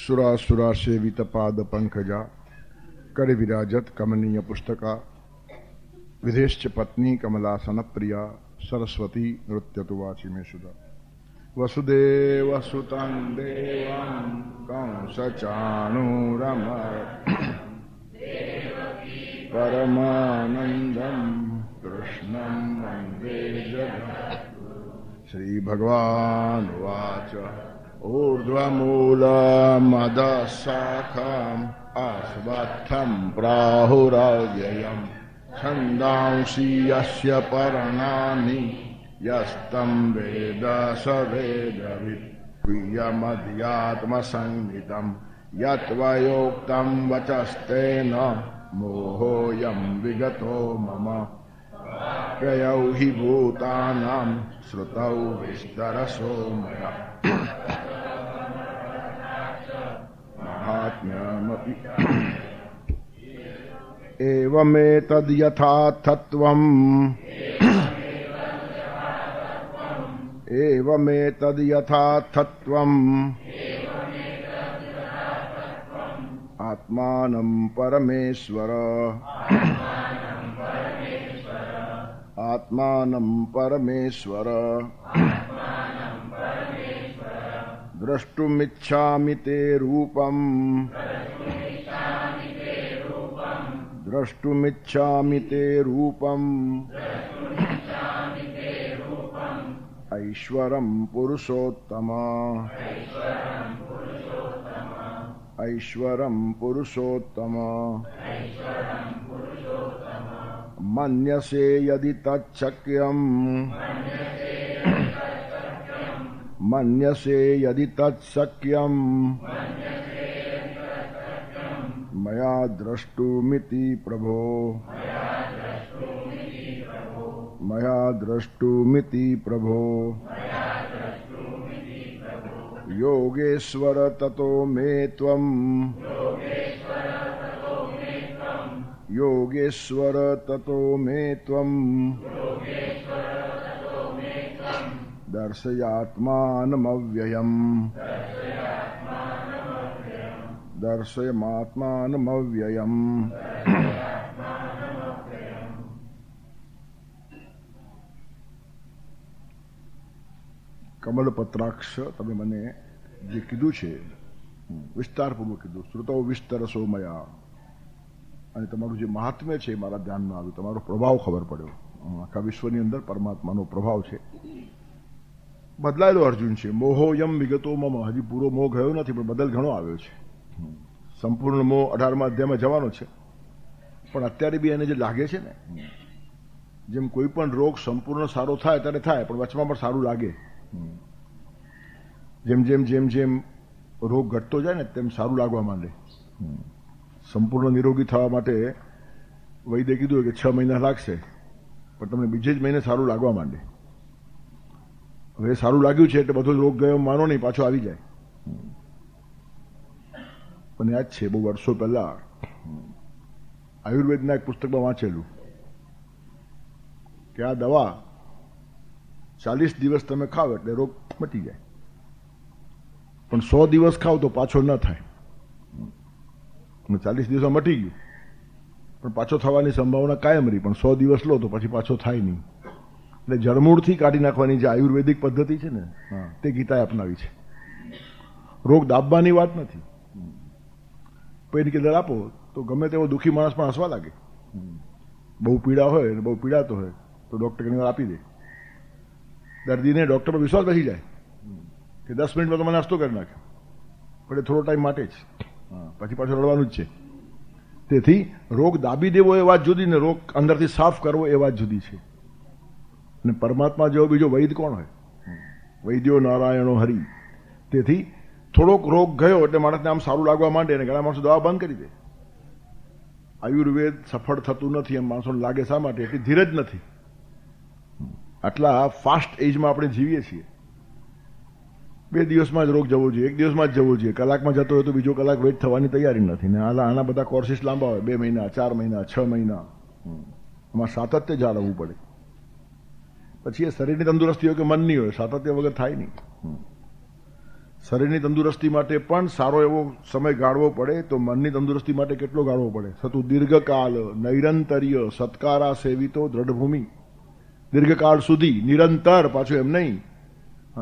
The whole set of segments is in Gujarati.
सुरासुरा सेवित पाद पंकजा कर विराजत कमनीय पुस्तका विधेश्च पत्नी कमलासन प्रिया सरस्वती नृत्यतु वाची में सुधा वसुदेव सुतं देवं कंसचाणूरम परमानंदं कृष्णं वंदे जगद्गुरुं श्री भगवान वाच ऊर्ध्वमूलमदशाखाम् आस्वत्थं प्राहुरव्ययम् छन्दांसि यस्य पर्णानि यस्तं वेद स वेदवित् प्रियमध्यात्मसंहितं यत्त्वयोक्तं वचस्तेन मोहोऽयं विगतो मम प्रयौ हि भूतानां श्रुतौ विस्तरसो मया महात्म्यमपि एवमेतद्यथार्थत्वम् आत्मानं परमेश्वर आत्मानं परमेश्वर द्रष्टुमिच्छामि ते रूपम् द्रष्टुमिच्छामि ते रूपम् ऐश्वरं पुरुषोत्तम ऐश्वरं पुरुषोत्तम मन्यसे यदि तच्छक्यम् मन्यसे यदि तच्छक्यम् मया द्रष्टुमिति प्रभो मया द्रष्टुमिति प्रभो योगेश्वर ततो मे त्वम् योगेश्वर ततो मे त्वम् दर्शयात्मानमव्ययम् दर्शयात्मानमव्ययम् કમલપત્રાક્ષ તમે મને જે કીધું છે વિસ્તારપૂર્વક કીધું શ્રુતો વિસ્તરસો મયા અને તમારું જે મહાત્મ્ય છે મારા ધ્યાનમાં આવ્યું તમારો પ્રભાવ ખબર પડ્યો આખા વિશ્વની અંદર પરમાત્માનો પ્રભાવ છે બદલાયેલો અર્જુન છે મોહોયમ વિગતો મમ હજી પૂરો મોહ ગયો નથી પણ બદલ ઘણો આવ્યો છે સંપૂર્ણ મોહ 18મા અધ્યાયમાં જવાનો છે પણ અત્યારે બી એને જે લાગે છે ને જેમ કોઈ પણ રોગ સંપૂર્ણ સારો થાય ત્યારે થાય પણ વચમાં પણ સારું લાગે જેમ જેમ જેમ જેમ રોગ ઘટતો જાય ને તેમ સારું લાગવા માંડે સંપૂર્ણ નિરોગી થવા માટે વૈદ્ય કીધું કે 6 મહિના લાગશે પણ તમને બીજે જ મહિને સારું લાગવા માંડે હવે સારું લાગ્યું છે એટલે બધો રોગ ગયો માનો નહીં પાછો આવી જાય પણ યાદ છે બહુ વર્ષો પહેલા આયુર્વેદના એક પુસ્તકમાં વાંચેલું કે આ દવા 40 દિવસ તમે ખાવ એટલે રોગ મટી જાય પણ 100 દિવસ ખાવ તો પાછો ન થાય 40 દિવસમાં મટી ગયું પણ પાછો થવાની સંભાવના કાયમ રહી પણ 100 દિવસ લો તો પછી પાછો થાય નહીં એટલે જળમૂળથી કાઢી નાખવાની જે આયુર્વેદિક પદ્ધતિ છે ને તે ગીતાએ અપનાવી છે રોગ દાબવાની વાત નથી પેઇન કિલર આપો તો ગમે તેવો દુઃખી માણસ પણ હસવા લાગે બહુ પીડા હોય અને બહુ પીડાતો હોય તો ડૉક્ટર ઘણી વાર આપી દે દર્દીને ડૉક્ટર પર વિશ્વાસ બેસી જાય કે 10 મિનિટમાં તો મને નાસ્તો કરી નાખે પણ એ થોડો ટાઈમ માટે જ પછી પાછું રડવાનું જ છે તેથી રોગ દાબી દેવો એ વાત જુદી ને રોગ અંદરથી સાફ કરવો એ વાત જુદી છે અને પરમાત્મા જેવો બીજો વૈદ કોણ હોય વૈદ્યો નારાયણો હરિ તેથી થોડોક રોગ ગયો એટલે માણસને આમ સારું લાગવા માંડે અને ઘણા માણસો દવા બંધ કરી દે આયુર્વેદ સફળ થતું નથી એમ માણસોને લાગે શા માટે એટલી ધીરજ નથી આટલા ફાસ્ટ એજમાં આપણે જીવીએ છીએ 2 દિવસમાં જ રોગ જવો જોઈએ 1 દિવસમાં જ જવો જોઈએ કલાકમાં જતો હોય તો બીજો કલાક વેઇટ થવાની તૈયારી નથી ને આના બધા કોર્સિસ લાંબા હોય 2 મહિના 4 મહિના 6 મહિના એમાં સાતત્ય જાળવવું પડે પછી એ શરીરની તંદુરસ્તી હોય કે મનની હોય સાતત્ય વગર થાય નહીં શરીરની તંદુરસ્તી માટે પણ સારો એવો સમય ગાળવો પડે તો મનની તંદુરસ્તી માટે કેટલો ગાળવો પડે? સતુ દીર્ઘકાલ નૈરંતર્ય સત્કારા સેવિતો દ્રઢભૂમિ. દીર્ઘકાળ સુધી નિરંતર, પાછું એમ નહીં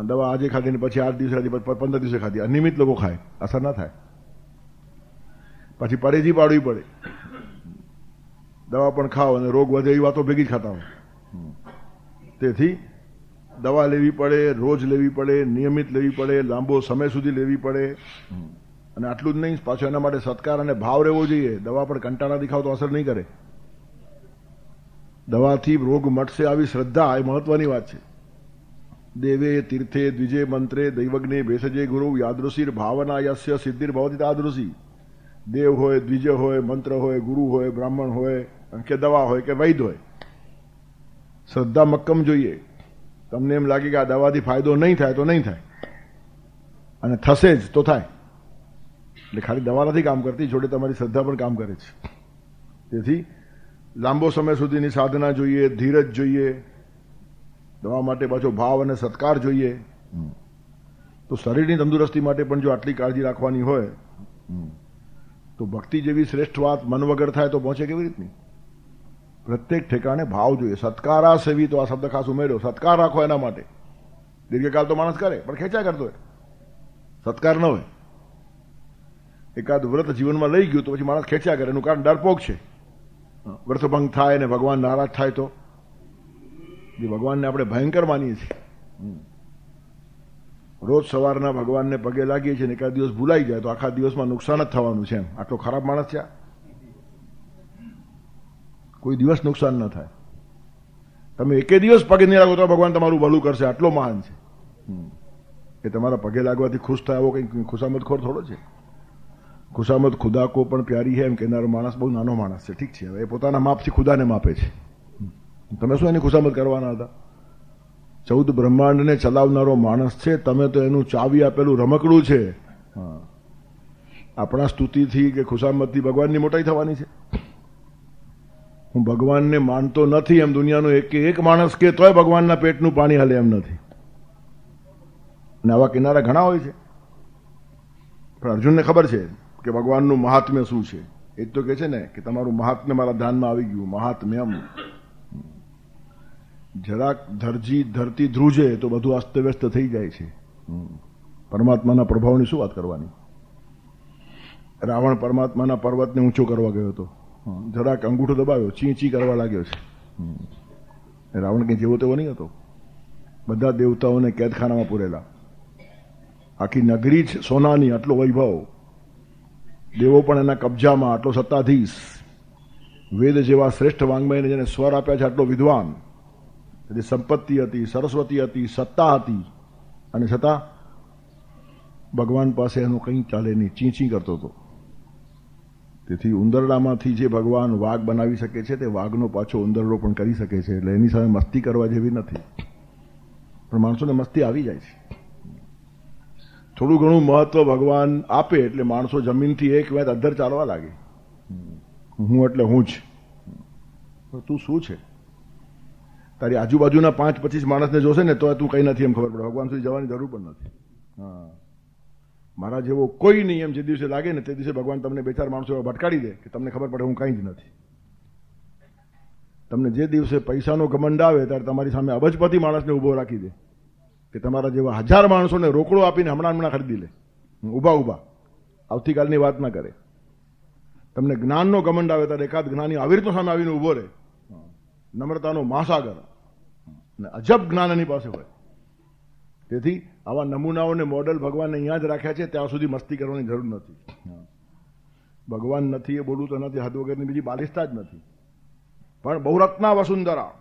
દવા આજે ખાધી ને પછી 8 દિવસે ખાધી, પછી 15 દિવસે ખાધી. અનિયમિત લોકો ખાય, અસર ના થાય. પછી પરેજી પાડવી પડે. દવા પણ ખાઓ અને રોગ વધે એવી વાતો ભેગી જ ખાતા હોય. તેથી દવા લેવી પડે, રોજ લેવી પડે, નિયમિત લેવી પડે, લાંબો સમય સુધી લેવી પડે. અને આટલું જ નહીં, પાછું એના માટે સત્કાર અને ભાવ રહેવો જોઈએ. દવા પણ કંટાળાથી ખાવ તો અસર નહીં કરે. દવાથી રોગ મટશે આવી શ્રદ્ધા એ મહત્વની વાત છે. દેવે તીર્થે દ્વિજે મંત્રે દૈવજ્ઞે ભેષજે ગુરુ યાદૃશીર ભાવના યસ્ય સિદ્ધિર ભવતી તાદૃશી. દેવ હોય, દ્વિજ હોય, મંત્ર હોય, ગુરુ હોય, બ્રાહ્મણ હોય કે દવા હોય કે વૈદ હોય, શ્રદ્ધા મક્કમ જોઈએ. તમને એમ લાગે કે આ દવાથી ફાયદો નહીં થાય તો નહીં થાય, અને થશે જ તો થાય. એટલે ખાલી દવા નથી કામ કરતી, જોડે તમારી શ્રદ્ધા પણ કામ કરે છે. તેથી લાંબો સમય સુધીની સાધના જોઈએ, ધીરજ જોઈએ, દવા માટે પાછો ભાવ અને સત્કાર જોઈએ. તો શરીરની તંદુરસ્તી માટે પણ જો આટલી કાળજી રાખવાની હોય તો ભક્તિ જેવી શ્રેષ્ઠ વાત મન વગર થાય તો પહોંચે કેવી રીતની? પ્રત્યેક ઠેકાણે ભાવ જોઈએ. સત્કારા સેવી, તો આ શબ્દ ખાસ ઉમેર્યો. સત્કાર રાખો એના માટે. દીર્ઘકાળ તો માણસ કરે પણ ખેંચા કરતો હોય, સત્કાર ન હોય. એકાદ વ્રત જીવનમાં લઈ ગયું તો પછી માણસ ખેંચ્યા કરે. એનું કારણ ડરપોક છે. વ્રતભંગ થાય ને ભગવાન નારાજ થાય તો? જે ભગવાનને આપણે ભયંકર માનીએ છીએ, રોજ સવારના ભગવાનને પગે લાગીએ છીએ ને એકાદ દિવસ ભૂલાઈ જાય તો આખા દિવસમાં નુકસાન જ થવાનું છે. એમ આટલો ખરાબ માણસ છે? કોઈ દિવસ નુકસાન ન થાય. તમે એકે દિવસ પગે નહીં લાગો તો ભગવાન તમારું ભલું કરશે. આટલો મહાન છે કે તમારા પગે લાગવાથી ખુશ થાય એવો કંઈ ખુશામતખોર થોડો છે. ખુશામત ખુદા કો પણ પ્યારી હે એમ કહેનારો માણસ બહુ નાનો માણસ છે. ઠીક છે, હવે એ પોતાના માપથી ખુદાને માપે છે. તમે શું એની ખુશામત કરવાના હતા? 14 બ્રહ્માંડને ચલાવનારો માણસ છે. તમે તો એનું ચાવી આપેલું રમકડું છે. આપણા સ્તુતિથી કે ખુશામતથી ભગવાનની મોટાઈ થવાની છે? હું ભગવાનને માનતો નથી એમ દુનિયાનો એક માણસ કે તોય ભગવાનના પેટનું પાણી હાલે એમ નથી. અને આવા કિનારા ઘણા હોય છે. પણ અર્જુનને ખબર છે કે ભગવાનનું મહાત્મ્ય શું છે. એ જ તો કહે છે ને કે તમારું મહાત્મ્ય મારા ધ્યાનમાં આવી ગયું. મહાત્મ્યમ. જરાક ધરતી ધ્રુજે તો બધું અસ્તવ્યસ્ત થઈ જાય છે. પરમાત્માના પ્રભાવની શું વાત કરવાની? રાવણ પરમાત્માના પર્વતને ઊંચો કરવા ગયો હતો. જરાક અંગૂઠો દબાવ્યો, ચી કરવા લાગ્યો છે. રાવણ કંઈ જેવો તેવો નહીં હતો. બધા દેવતાઓને કેદખાનામાં પૂરેલા. આખી નગરી જ સોનાની, આટલો વૈભવ. દેવો પણ એના કબજામાં, આટલો સત્તાધીશ. વેદ જેવા શ્રેષ્ઠ વાંગ્મયને જેને સ્વર આપ્યા છે, આટલો વિદ્વાન. જે સંપત્તિ હતી, સરસ્વતી હતી, સત્તા હતી, અને છતાં ભગવાન પાસે એનું કંઈ ચાલે નહીં. ચી કરતો હતો. તેથી ઉંદરડામાંથી જે ભગવાન વાઘ બનાવી શકે છે તે વાઘનો પાછો ઉંદરડો પણ કરી શકે છે. એટલે એની સામે મસ્તી કરવા જેવી નથી. પણ માણસોને મસ્તી આવી જાય છે. થોડું ઘણું મહત્વ ભગવાન આપે એટલે માણસો જમીનથી એક વેત અધ્ધર ચાલવા લાગે. હું એટલે હું જ. તું શું છે? તારી આજુબાજુના 5-25 માણસને જોશે ને તો તું કંઈ નથી એમ ખબર પડે. ભગવાન સુધી જવાની જરૂર પણ નથી. મારા જેવો કોઈ નહીં એમ જે દિવસે લાગે ને તે દિવસે ભગવાન તમને 2-4 માણસો ભટકાડી દે કે તમને ખબર પડે હું કંઈ જ નથી. તમને જે દિવસે પૈસાનો ઘમંડ આવે ત્યારે તમારી સામે અબજપતિ માણસને ઊભો રાખી દે કે તમારા જેવા 1000 માણસોને રોકડો આપીને હમણાં ખરીદી લે. ઊભા આવતીકાલની વાત ના કરે. તમને જ્ઞાનનો ઘમંડ આવે ત્યારે એકાદ જ્ઞાની આવી રીતનો સામે આવીને ઊભો રહે. નમ્રતાનો મહાસાગર અને અજબ જ્ઞાન એની પાસે હોય. તેથી આવા નમૂનાઓને મોડલ ભગવાનને અહીંયા જ રાખ્યા છે. ત્યાં સુધી મસ્તી કરવાની જરૂર નથી. ભગવાન નથી એ બોલવું તો નથી, હદ વગરની બીજી બાલિશતા જ નથી. પણ બહુરત્ના વસુંધરા,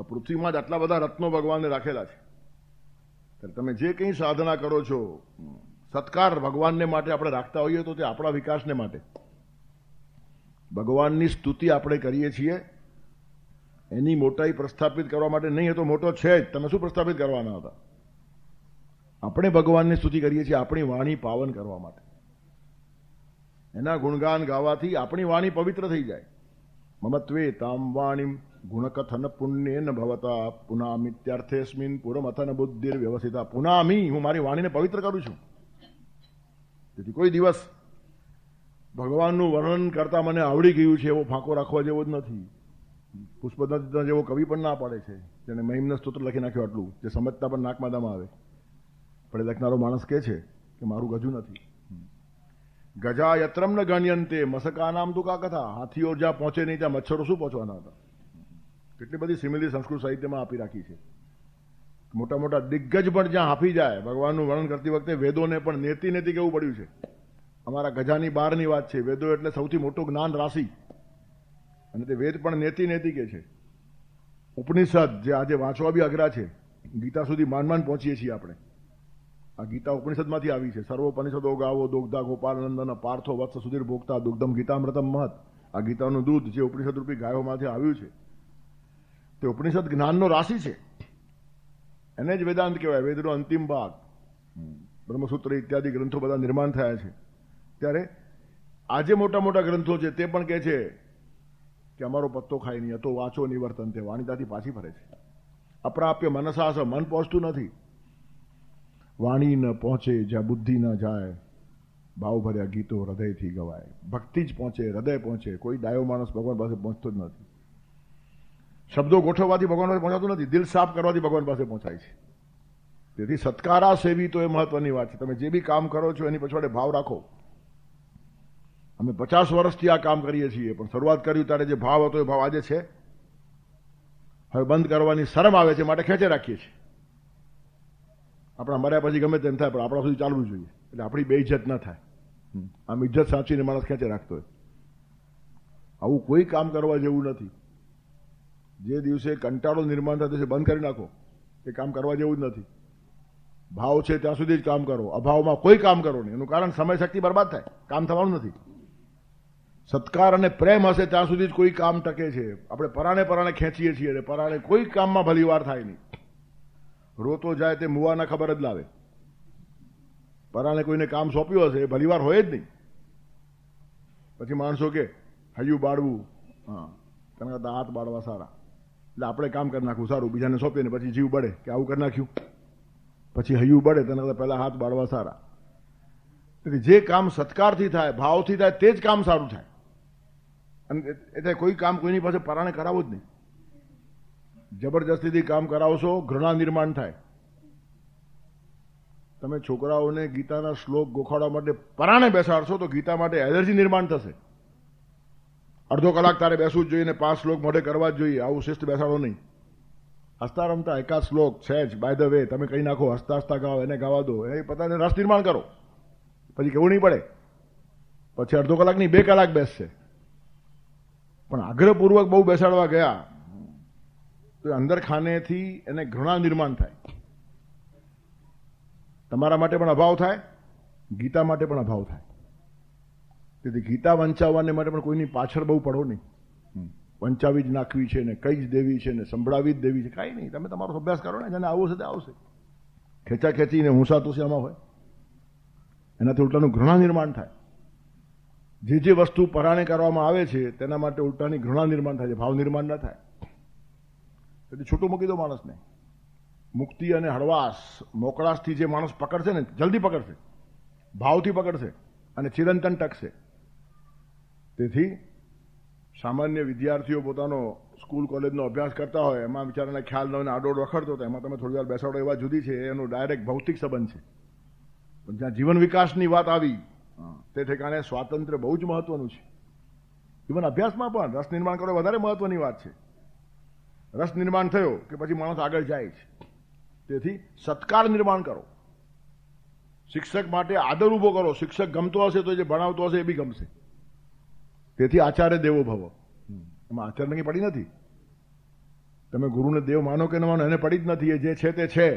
પૃથ્વીમાં જ આટલા બધા રત્નો ભગવાનને રાખેલા છે. ત્યારે તમે જે કંઈ સાધના કરો છો, સત્કાર ભગવાનને માટે આપણે રાખતા હોઈએ તો તે આપણા વિકાસને માટે. ભગવાનની સ્તુતિ આપણે કરીએ છીએ એની મોટાઈ પ્રસ્થાપિત કરવા માટે નહીં. એ તો મોટો છે જ. તમે શું પ્રસ્થાપિત કરવાના હતા? આપણે ભગવાનની સ્તુતિ કરીએ છીએ આપણી વાણી પાવન કરવા માટે. એના ગુણગાન ગાવાથી આપણી વાણી પવિત્ર થઈ જાય. મમત્વે તામ વાણીમ ગુણકથન પુણ્યેન ભવતા પુનામિત્યાર્થેસ્મિન પુરમથન બુદ્ધિર વ્યવસ્થિતા. પુનામી, હું મારી વાણીને પવિત્ર કરું છું. તેથી કોઈ દિવસ ભગવાનનું વર્ણન કરતા મને આવડી ગયું છે એવો ફાંકો રાખવા જેવો જ નથી. પુષ્પદત્ત જેવો કવિ પણ ના પાડે છે, જેને મહિમ્ન સ્તોત્ર લખી નાખ્યો આટલું, જે સમજતા પણ નાકમાં દમ આવે. પણ લખનારો માણસ કહે છે કે મારું ગજુ નથી. ગજા યત્રમ ન ગણ્યંતે મસકા નામ તું કા કથા. હાથીઓ જ્યાં પહોંચે નહીં ત્યાં મચ્છરો શું પહોંચવાના હતા. કેટલી બધી સિમિલી સંસ્કૃત સાહિત્યમાં આપી રાખી છે. મોટા મોટા દિગ્ગજ પણ જ્યાં હાફી જાય ભગવાનનું વર્ણન કરતી વખતે વેદોને પણ નેતિ નેતિ કેવું પડ્યું છે. અમારા ગજાની બહારની વાત છે. વેદો એટલે સૌથી મોટું જ્ઞાન રાશિ, અને તે વેદ પણ નેતિ નેતિ કે છે. ઉપનિષદ જે આજે વાંચવા બી અઘરા છે, ગીતા સુધી માંડ પહોંચીએ છીએ આપણે. આ ગીતા ઉપનિષદમાંથી આવી છે. સર્વોપનિષદો ગાવો દુગ્ધા ગોપાલનંદન પાર્થો વત્સ સુધીર ભોગતા દુગ્ધમ ગીતામૃતમ મહત. આ ગીતાનું દૂધ જે ઉપનિષદ રૂપી ગાયોમાંથી આવ્યું છે તે ઉપનિષદ જ્ઞાનનો રાશિ છે. એને જ વેદાંત કહેવાય. વેદનો અંતિમ ભાગ, બ્રહ્મસૂત્ર ઇત્યાદિ ગ્રંથો બધા નિર્માણ થયા છે. ત્યારે આજે મોટા મોટા ગ્રંથો છે તે પણ કહે છે કે અમારો પત્તો ખાય નહીં, અતો વાંચો નિવર્તન, તે વાણીતાથી પાછી ફરે છે. અપ્રાપ્ય મનસાસ, મન પહોંચતું નથી. વાણી ન પહોંચે જ્યાં બુદ્ધિ ન જાય, ભાવ ભર્યા ગીતો હૃદયથી ગવાય. ભક્તિ જ પહોંચે, હૃદય પહોંચે. કોઈ ડાયો માણસ ભગવાન પાસે પહોંચતો જ નથી. શબ્દો ગોઠવવાથી ભગવાન પાસે પહોંચાતું નથી, દિલ સાફ કરવાથી ભગવાન પાસે પહોંચાય છે. તેથી સત્કારા સેવી તો એ મહત્વની વાત છે. તમે જે બી કામ કરો છો એની પછવાડે ભાવ રાખો. અમે 50 વર્ષથી આ કામ કરીએ છીએ, પણ શરૂઆત કર્યું ત્યારે જે ભાવ હતો એ ભાવ આજે છે. હવે બંધ કરવાની શરમ આવે છે, માટે ખેંચે રાખીએ છીએ. આપણા મર્યા પછી ગમે તેમ થાય, પણ આપણા સુધી ચાલવું જોઈએ, એટલે આપણી બેઇજ્જત ન થાય. આમ ઇજ્જત સાચવીને માણસ ખેંચે રાખતો હોય. આવું કોઈ કામ કરવા જેવું નથી. જે દિવસે કંટાળો નિર્માણ થાય દિવસે બંધ કરી નાખો. એ કામ કરવા જેવું જ નથી. ભાવ છે ત્યાં સુધી જ કામ કરો, અભાવમાં કોઈ કામ કરો નહીં. એનું કારણ સમય શક્તિ બરબાદ થાય, કામ થવાનું નથી. સત્કાર અને પ્રેમ હશે ત્યાં સુધી જ કોઈ કામ ટકે છે. આપણે પરાણે ખેંચીએ છીએ, એટલે પરાણે કોઈ કામમાં ભલી વાર થાય નહીં. રોતો જાય તે મુવાના ખબર જ લાવે. પરાણે કોઈને કામ સોંપ્યું હશે એ ભલી વાર હોય જ નહીં. પછી માણસો કે હૈયું બાળવું, હા તેના કરતા હાથ બાળવા સારા. એટલે આપણે કામ કરી નાખવું સારું, બીજાને સોંપીને પછી જીવ બળે કે આવું કરી નાખ્યું, પછી હૈયું બળે, તેના કરતા પહેલા હાથ બાળવા સારા. તેથી જે કામ સત્કારથી થાય, ભાવથી થાય, તે જ કામ સારું થાય. અને એટલે કોઈ કામ કોઈની પાસે પરાણે કરાવવું જ નહીં. જબરજસ્તીથી કામ કરાવશો, ઘૃણા નિર્માણ થાય. તમે છોકરાઓને ગીતાના શ્લોક ગોખાડવા માટે પરાણે બેસાડશો તો ગીતા માટે એલર્જી નિર્માણ થશે. અડધો કલાક તારે બેસવું જ જોઈએ ને 5 શ્લોક મોઢે કરવા જ જોઈએ. આવું શિસ્ત બેસાડો નહીં. હસતા રમતા એકાદ શ્લોક સહેજ બાય ધ વે તમે કહી નાખો, હસતા હસતા ગાઓ, એને ગાવા દો, એ પોતાને રસ નિર્માણ કરો. પછી કેવું નહીં પડે. પછી અડધો કલાક નહીં 2 કલાક બેસશે. પણ આગ્રહપૂર્વક બહુ બેસાડવા ગયા તો અંદર ખાનેથી એને ઘૃણા નિર્માણ થાય. તમારા માટે પણ અભાવ થાય, ગીતા માટે પણ અભાવ થાય. તેથી ગીતા વંચાવવાને માટે પણ કોઈની પાછળ બહુ પડો નહીં. વંચાવી જ નાખવી છે ને કઈ જ દેવી છે ને સંભળાવી જ દેવી છે, કાંઈ નહીં. તમે તમારો અભ્યાસ કરો ને, જેને આવું હશે તે આવશે. ખેંચા ખેંચીને હુંસા તુસિયામાં હોય એનાથી ઉલટાનું ઘૃણા નિર્માણ થાય. જે વસ્તુ પરાણે કરવામાં આવે છે તેના માટે ઉલટાની ઘૃણા નિર્માણ થાય છે, ભાવ નિર્માણ ન થાય. તેથી છૂટું મૂકી દો માણસને. મુક્તિ અને હળવાશ, મોકળાશથી જે માણસ પકડશે ને જલ્દી પકડશે, ભાવથી પકડશે અને ચિરંતન ટકશે. તેથી સામાન્ય વિદ્યાર્થીઓ પોતાનો સ્કૂલ કોલેજનો અભ્યાસ કરતા હોય, એમાં બિચારાને ખ્યાલ ન હોય, આડોડ વખડતો હતો, એમાં તમે થોડી વાર બેસાડો એવા જુદી છે. એનો ડાયરેક્ટ ભૌતિક સંબંધ છે. પણ જ્યાં જીવન વિકાસની વાત આવી તે ઠેકાણે સ્વાતંત્ર્ય બહુ જ મહત્વનું છે. જીવન અભ્યાસમાં પણ રસ નિર્માણ કરો વધારે મહત્વની વાત છે. રસ નિર્માણ થયો કે પછી માણસ આગળ જાય છે. તેથી સત્કાર નિર્માણ કરો. શિક્ષક માટે આદર ઉભો કરો. શિક્ષક ગમતો હશે તો જે ભણાવતો હશે એ બી ગમશે. તેથી આચાર્ય દેવો ભવ. એમાં આચાર્યની પડી નથી. તમે ગુરુને દેવ માનો કે ન માનો, એને પડી જ નથી. એ જે છે તે છે.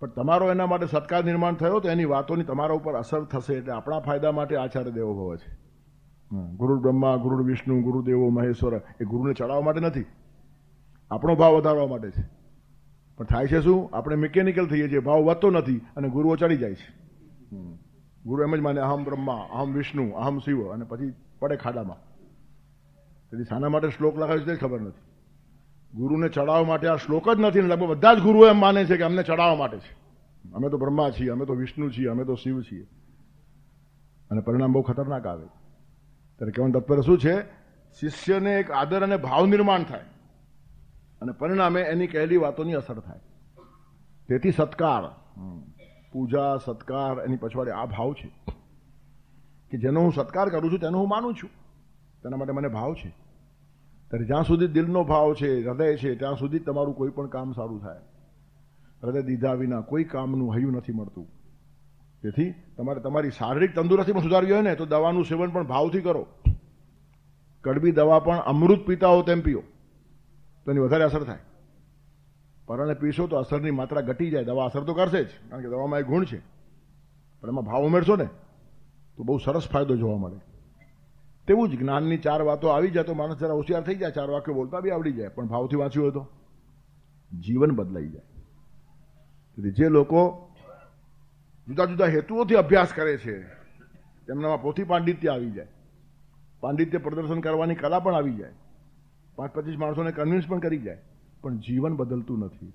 પણ તમારો એના માટે સત્કાર નિર્માણ થયો તો એની વાતોની તમારા ઉપર અસર થશે. એટલે આપણા ફાયદા માટે આચાર્ય દેવો ભવ છે. ગુરુ બ્રહ્મા, ગુરુ વિષ્ણુ, ગુરુદેવો મહેશ્વર. એ ગુરુને ચડાવવા માટે નથી, આપણો ભાવ વધારવા માટે છે. પણ થાય છે શું? આપણે મિકેનિકલ થઈએ છીએ, ભાવ વધતો નથી અને ગુરુઓ ચડી જાય છે. ગુરુ એમ જ માને અહમ બ્રહ્મા, અહમ વિષ્ણુ, અહમ શિવ, અને પછી પડે ખાડામાં. તેથી શાના માટે શ્લોક લખાય છે તે ખબર નથી. ગુરુને ચડાવવા માટે આ શ્લોક જ નથી ને લગભગ બધા જ ગુરુઓ એમ માને છે કે અમને ચડાવવા માટે છે. અમે તો બ્રહ્મા છીએ, અમે તો વિષ્ણુ છીએ, અમે તો શિવ છીએ. અને પરિણામ બહુ ખતરનાક આવે. ત્યારે કહેવાનું તાત્પર્ય શું છે? શિષ્યને એક આદર અને ભાવ નિર્માણ થાય અને પરિણામે એની કહેલી વાતોની અસર થાય. તેથી સત્કાર, પૂજા, સત્કાર, એની પછવાડે આ ભાવ છે કે જેનો હું સત્કાર કરું છું તેનો હું માનું છું, તેના માટે મને ભાવ છે. ત્યારે જ્યાં સુધી દિલનો ભાવ છે, હૃદય છે, ત્યાં સુધી તમારું કોઈ પણ કામ સારું થાય. હૃદય દીધા વિના કોઈ કામનું હૈયું નથી મળતું. તેથી તમારે તમારી શારીરિક તંદુરસ્તી પણ સુધારવી હોય ને તો દવાનું સેવન પણ ભાવથી કરો. કડવી દવા પણ અમૃત પીતા હો તેમ પીઓ તો એની વધારે અસર થાય. પરણે પીશો તો અસરની માત્રા ઘટી જાય. દવા અસર તો કરશે જ, કારણ કે દવામાં એક ગુણ છે, પણ એમાં ભાવ ઉમેરશો ને તો બહુ સરસ ફાયદો જોવા મળે. તેવું જ જ્ઞાનની 4 વાતો આવી જાય તો માણસ જરા હોશિયાર થઈ જાય, 4 વાક્યો બોલતા બી આવડી જાય. પણ ભાવથી વાંચ્યું હોય તો જીવન બદલાઈ જાય. તેથી જે લોકો જુદા જુદા હેતુઓથી અભ્યાસ કરે છે તેમનામાં પોથી પાંડિત્ય આવી જાય, પાંડિત્ય પ્રદર્શન કરવાની કલા પણ આવી જાય, 5-25 માણસોને કન્વિન્સ પણ કરી જાય, પણ જીવન બદલતું નથી.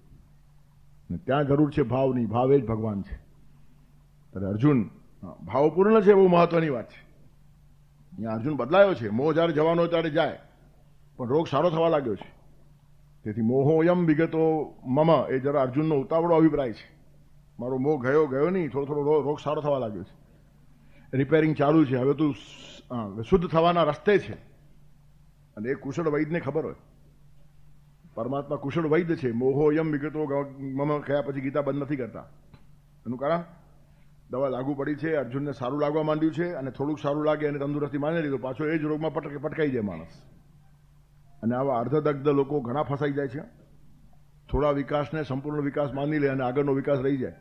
ત્યાં જરૂર છે ભાવની. ભાવ એ જ ભગવાન છે. ત્યારે અર્જુન ભાવપૂર્ણ છે, બહુ મહત્વની વાત છે. અહીંયા અર્જુન બદલાયો છે. મોહ જ્યારે જવાનો હોય ત્યારે જાય, પણ રોગ સારો થવા લાગ્યો છે. તેથી મોહોયમ વિગતો મમ, એ જરા અર્જુનનો ઉતાવળો અભિપ્રાય છે. મારો મોહ ગયો નહીં, થોડો રોગ સારો થવા લાગ્યો છે. રિપેરિંગ ચાલુ છે. હવે તું શુદ્ધ થવાના રસ્તે છે. અને એ કુશળ વૈદ્યને ખબર હોય. પરમાત્મા કુશળ વૈદ્ય છે. મોહોયમ વિગતો મમ કયા પછી ગીતા બંધ નથી કરતા. એનું કારણ દવા લાગુ પડી છે, અર્જુનને સારું લાગવા માંડ્યું છે, અને થોડુંક સારું લાગે અને તંદુરસ્તી માની લીધું, પાછો એ જ રોગમાં પટકાઈ જાય માણસ. અને આવા અર્ધદગ્ધ લોકો ઘણા ફસાઈ જાય છે. થોડા વિકાસને સંપૂર્ણ વિકાસ માની લે અને આગળનો વિકાસ રહી જાય.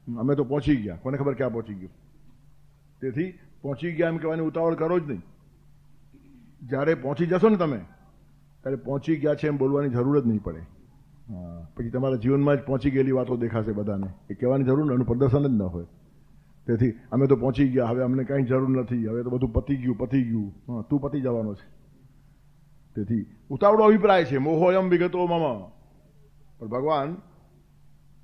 અમે તો પહોંચી ગયા, કોને ખબર ક્યાં પહોંચી ગયું. તેથી પહોંચી ગયા એમ કહેવાની ઉતાવળ કરો જ નહીં. જ્યારે પહોંચી જશો ને તમે, ત્યારે પહોંચી ગયા છે એમ બોલવાની જરૂર જ નહીં પડે. પછી તમારા જીવનમાં જ પહોંચી ગયેલી વાતો દેખાશે બધાને. એ કહેવાની જરૂર ને, એનું પ્રદર્શન જ ન હોય. તેથી અમે તો પહોંચી ગયા, હવે અમને કાંઈ જરૂર નથી, હવે તો બધું પતી ગયું. તું પતી જવાનો છે. તેથી ઉતાવળો અભિપ્રાય છે. મોહોયમ વિગતો મમ. પણ ભગવાન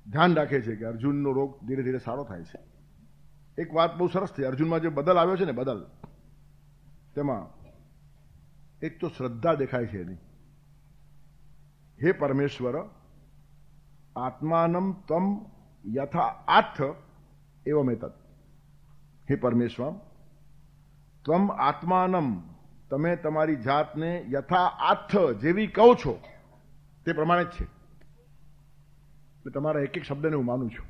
ધ્યાન રાખે છે કે અર્જુનનો રોગ ધીરે ધીરે સારો થાય છે. એક વાત બહુ સરસ થઈ. અર્જુનમાં જે બદલ આવ્યો છે ને, બદલ, તેમાં એક તો શ્રદ્ધા દેખાય છે એની. હે પરમેશ્વર, આત્માનમ તમ યથા આથ એવમેતત. હે પરમેશ્વર, ત્વમ આત્માનમ, તમે તમારી જાતને યથા આથ જેવી કહો છો તે પ્રમાણે જ છે. તમારા એક એક શબ્દને હું માનું છું.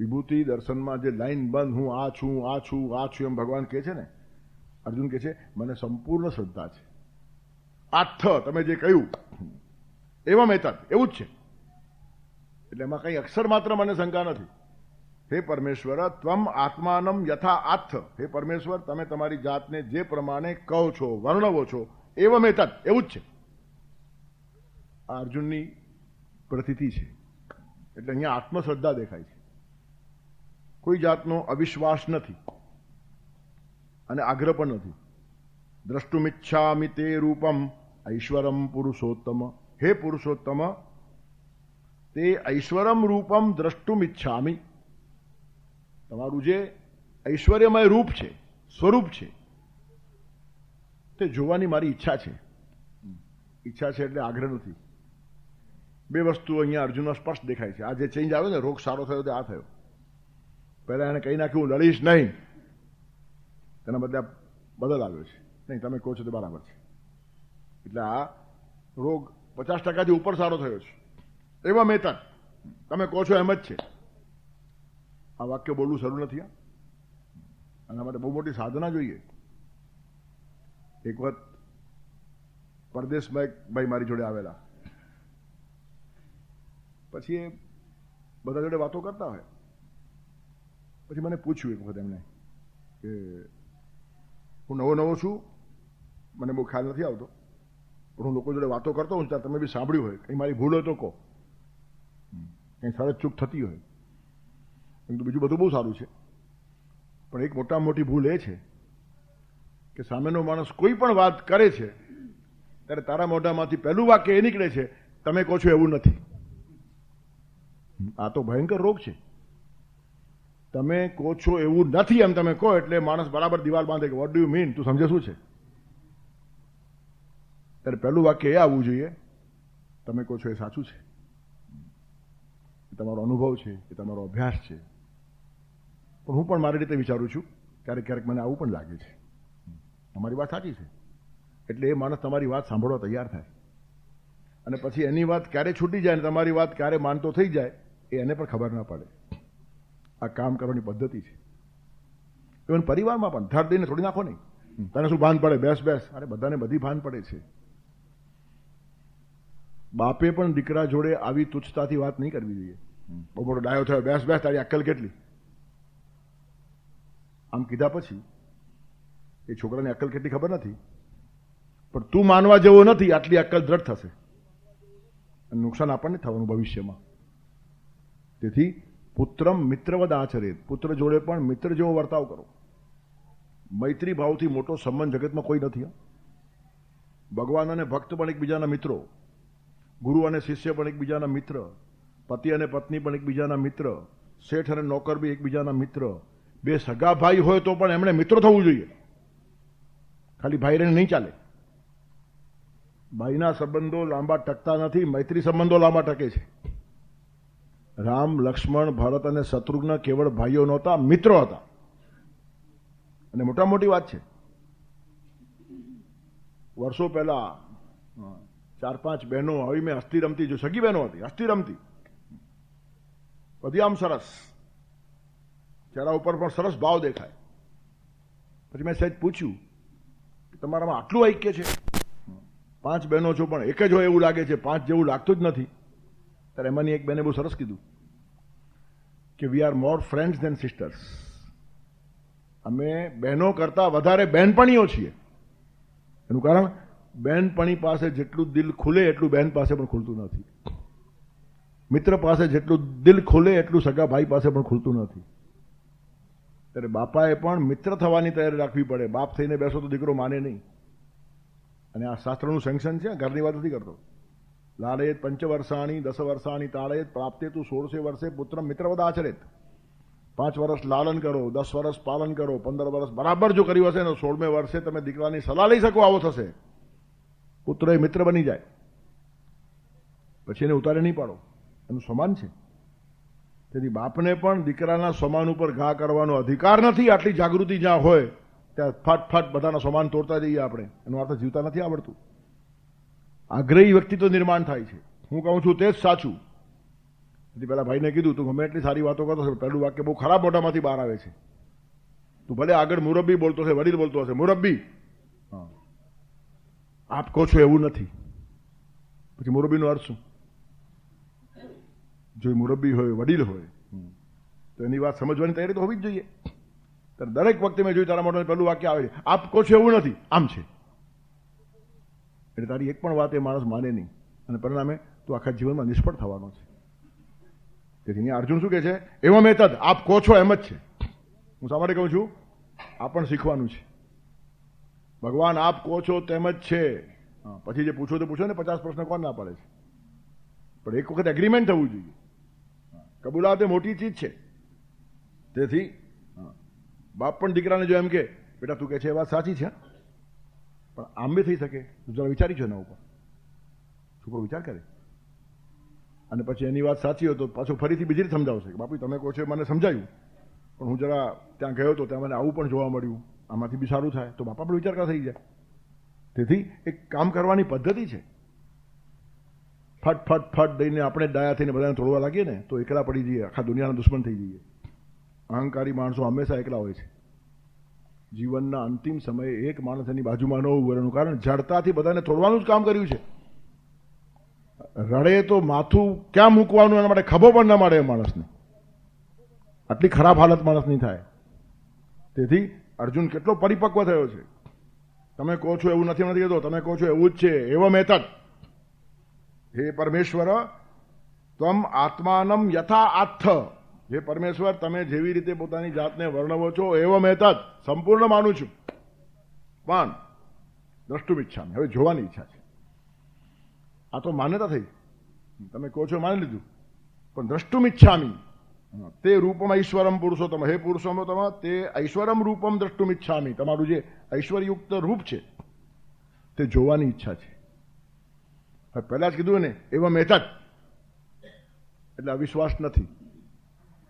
વિભૂતિ દર્શનમાં જે લાઈન બંધ, હું આ છું, આ છું, આ છું, એમ ભગવાન કહે છે ને, અર્જુન કહે છે મને સંપૂર્ણ શ્રદ્ધા છે. આથ તમે જે કહ્યું એવમ એતત, એવું જ છે. એટલે એમાં કંઈ અક્ષર માત્ર મને શંકા નથી. હે પરમેશ્વર, ત્વમ આત્માનમ યથા આથ. હે પરમેશ્વર, તમે તમારી જાતને જે પ્રમાણે કહો છો, વર્ણવો છો, એવમ એતત, એવું જ છે. આ અર્જુનની પ્રતીતિ છે. એટલે અહીંયા આત્મશ્રદ્ધા દેખાય છે. કોઈ જાતનો અવિશ્વાસ નથી અને આગ્રહ પણ નથી. દ્રષ્ટુમિચ્છામિ તે રૂપમ ઐશ્વરમ પુરુષોત્તમ. હે પુરુષોત્તમ, તે ઐશ્વરમ રૂપમ દ્રષ્ટુમિચ્છામિ. તમારું જે ઐશ્વર્યમય રૂપ છે, સ્વરૂપ છે, તે જોવાની મારી ઈચ્છા છે. ઈચ્છા છે એટલે આગ્રહ નથી. બે વસ્તુ અહીંયા અર્જુનનો સ્પષ્ટ દેખાય છે. આ જે ચેન્જ આવ્યો ને, રોગ સારો થયો તે આ થયો. પહેલા એને કહી નાખ્યું હું લડીશ નહીં, તેના બદલે બદલ આવ્યો છે. નહીં, તમે કહો છો તે બરાબર છે. એટલે આ રોગ 50% ઉપર સારો થયો છે. એવા મેતન તમે કહો છો એમ જ છે. આ વાક્ય બોલવું શરૂ નથી. આના માટે બહુ મોટી સાધના જોઈએ. એક વખત પરદેશમાં એક ભાઈ મારી જોડે આવેલા. પછી એ બધા જોડે વાતો કરતા હોય. પછી મને પૂછ્યું એક વખત એમને કે હું નવો છું, મને બહુ ખ્યાલ નથી આવતો, પણ હું લોકો જોડે વાતો કરતો હોઉં ત્યારે તમે બી સાંભળ્યું હોય, કંઈ મારી ભૂલ હોય તો કહો, કંઈ સરસ ચૂક થતી હોય. એમ તો બીજું બધું બહુ સારું છે, પણ એક મોટામાં મોટી ભૂલ એ છે કે સામેનો માણસ કોઈ પણ વાત કરે છે ત્યારે તારા મોઢામાંથી પહેલું વાક્ય એ નીકળે છે, તમે કહો છો એવું નથી. આ તો ભયંકર રોગ છે. તમે કહો છો એવું નથી એમ તમે કહો એટલે માણસ બરાબર દિવાલ બાંધે કે વોટ ડુ યુ મીન, તું સમજે શું છે? ત્યારે પહેલું વાક્ય એ આવવું જોઈએ, તમે કહો છો એ સાચું છે, એ તમારો અનુભવ છે, એ તમારો અભ્યાસ છે. પણ હું પણ મારી રીતે વિચારું છું, ક્યારેક ક્યારેક મને આવું પણ લાગે છે, તમારી વાત સાચી છે. એટલે એ માણસ તમારી વાત સાંભળવા તૈયાર થાય, અને પછી એની વાત ક્યારે છૂટી જાય ને તમારી વાત ક્યારે માનતો થઈ જાય એ એને પણ ખબર ના પડે. આ કામ કરવાની પદ્ધતિ છે. ઇવન પરિવારમાં પણ ધડ દઈને થોડી નાખો નહીં, તને શું ભાન પડે, બેસ બેસ. અરે બધાને બધી ભાન પડે છે. બાપે પણ દીકરા જોડે આવી તુચ્છતાથી વાત નહીં કરવી જોઈએ. બહુ મોટો ડાયો થયો, બેસ બેસ, તારી અક્કલ કેટલી? આમ કીધા પછી એ છોકરાની અક્કલ કેટલી ખબર નથી, પણ તું માનવા જેવો નથી આટલી અક્કલ દ્રઢ થશે અને નુકસાન આપણને થવાનું ભવિષ્યમાં. તેથી પુત્રમ મિત્રવદ આચરેત, પુત્ર જોડે પણ મિત્ર જેવો વર્તાવ કરો. મૈત્રી ભાવથી મોટો સંબંધ જગતમાં કોઈ નથી. ભગવાન અને ભક્ત પણ એકબીજાના મિત્રો, ગુરુ અને શિષ્ય પણ એકબીજાના મિત્ર, પતિ અને પત્ની પણ એકબીજાના મિત્ર, શેઠ અને નોકર બી એકબીજાના મિત્ર. બે સગા ભાઈ હોય તો પણ એમણે મિત્રો થવું જોઈએ, ખાલી ભાઈ રહીને નહીં ચાલે. ભાઈના સંબંધો લાંબા ટકતા નથી, મૈત્રી સંબંધો લાંબા ટકે છે. રામ, લક્ષ્મણ, ભરત અને શત્રુઘ્ન કેવળ ભાઈઓ નહોતા, મિત્રો હતા. અને મોટા મોટી વાત છે, વર્ષો પહેલા 4-5 બહેનો આવી મેં હસ્તી રમતી જો, સગી બહેનો હતી, હસ્તી રમતી, બધી આમ સરસ, ચહેરા ઉપર પણ સરસ ભાવ દેખાય. પછી મેં સહેજ પૂછ્યું કે તમારામાં આટલું ઐક્ય છે? 5 બહેનો છો પણ એક જ હોય એવું લાગે છે, 5 જેવું લાગતું જ નથી. ત્યારે એમાંની એક બેને બહુ સરસ કીધું કે we are more friends than sisters. અમે બહેનો કરતા વધારે બહેનપણીઓ છીએ. એનું કારણ, બહેનપણી પાસે જેટલું દિલ ખુલે એટલું બહેન પાસે પણ ખુલતું નથી. મિત્ર પાસે જેટલું દિલ ખુલે એટલું સગા ભાઈ પાસે પણ ખુલતું નથી. ત્યારે બાપાએ પણ મિત્ર થવાની તૈયારી રાખવી પડે. બાપ થઈને બેસો તો દીકરો માને નહીં. અને આ શાસ્ત્રનું સેન્કશન છે, ઘરની વાત નથી કરતો. લાડેત 5 વર્ષાણી 10 વર્ષાણી તાળેત પ્રાપ્તે તું 16 વર્ષે પુત્ર મિત્રવદ આચરેત. 5 વર્ષ લાલન કરો, 10 વર્ષ પાલન કરો, 15 વર્ષ બરાબર જો કર્યું હશે ને 16મે વર્ષે તમે દીકરાની સલાહ લઈ શકો આવો થશે. પુત્ર એ મિત્ર બની જાય, પછી એને ઉતારે નહીં પાડો, એનું સમાન છે. તેથી બાપને પણ દીકરાના સમાન ઉપર ઘા કરવાનો અધિકાર નથી. આટલી જાગૃતિ જ્યાં હોય ત્યાં ફાટ બધાના સમાન તોડતા જઈએ આપણે. એનો અર્થ જીવતા નથી આવડતું. આગ્રહી વ્યક્તિત્વ નિર્માણ થાય છે. હું કહું છું તે જ સાચું. તેથી પેલા ભાઈને કીધું, તું ગમે એટલી સારી વાતો કરતો હશે, પહેલું વાક્ય બહુ ખરાબ મોઢામાંથી બહાર આવે છે. તું ભલે આગળ મુરબ્બી બોલતો હશે, વડીલ બોલતો હશે, મુરબ્બી, આપ કહો છો એવું નથી. પછી મુરબ્બીનો અર્થ શું? જો મુરબ્બી હોય, વડીલ હોય, તો એની વાત સમજવાની તૈયારી તો હોવી જ જોઈએ. દરેક વખતે મેં જોયું તારા મોઢામાં પહેલું વાક્ય આવે છે, આપ કહો છો એવું નથી, આમ છે. એટલે તારી એક પણ વાત એ માણસ માને નહીં, અને પરિણામે તું આખા જીવનમાં નિષ્ફળ થવાનો છે. તેથી અહીંયા અર્જુન શું કહે છે? એવા મેં તદ, આપ કહો છો એમ જ છે. હું શા માટે કહું છું? આ પણ શીખવાનું છે. ભગવાન આપ કહો છો તેમ જ છે. પછી જે પૂછો તો પૂછો ને, 50 પ્રશ્ન કોણ ના પડે છે? પણ એક વખત એગ્રીમેન્ટ થવું જોઈએ. કબૂલાત એ મોટી ચીજ છે. તેથી બાપ પણ દીકરાને જો એમ કે બેટા તું કહે છે એ વાત સાચી છે, પણ આમ બી થઈ શકે, તું જરા વિચારી છો એના ઉપર. છોકરો વિચાર કરે અને પછી એની વાત સાચી હોય તો પાછો ફરીથી બીજી રીતે સમજાવશે કે બાપુ તમે કહો છો મને સમજાયું, પણ હું જરા ત્યાં ગયો તો ત્યાં મને આવું પણ જોવા મળ્યું, આમાંથી બી સારું થાય, તો બાપા પણ વિચાર થઈ જાય. તેથી એક કામ કરવાની પદ્ધતિ છે. ફટ દઈને આપણે ડાયા થઈને બધાને તોડવા લાગીએ ને તો એકલા પડી જઈએ, આખા દુનિયાના દુશ્મન થઈ જઈએ. અહંકારી માણસો હંમેશા એકલા હોય છે. જીવનના અંતિમ સમયે એક માણસ એની બાજુમાં ન ઉભું રહેવાનું કારણ જડતાથી બધાને તોડવાનું જ કામ કર્યું છે. રડે તો માથું ક્યાં મૂકવાનું એના માટે ખભો પણ ના મળે માણસને. આટલી ખરાબ હાલત માણસની થાય. તેથી અર્જુન કેટલો પરિપક્વ થયો છે. તમે કહો છો એવું નથી કહેતો, તમે કહો છો એવું જ છે. એવો મેથડ, હે પરમેશ્વર ત્વમ આત્માનમ યથા આત્થ, હે પરમેશ્વર તમે જેવી રીતે પોતાની જાતને વર્ણવો છો એવો મેથડ સંપૂર્ણ માનું છું, પણ દ્રષ્ટુમ ઈચ્છા, હવે જોવાની ઈચ્છા છે. આ તો માન્યતા થઈ, તમે કહો છો માની લીધું, પણ દ્રષ્ટુમ ઈચ્છામી તે રૂપમ ઐશ્વરમ પુરુષોત્તમ, હે પુરુષોત્તમ તે ઐશ્વરમ રૂપમ દ્રષ્ટુમ ઈચ્છામી, તમારું જે ઐશ્વર્યુક્ત રૂપ છે તે જોવાની ઈચ્છા છે. હવે પહેલા જ કીધું ને એવા મેથડ એટલે અવિશ્વાસ નથી,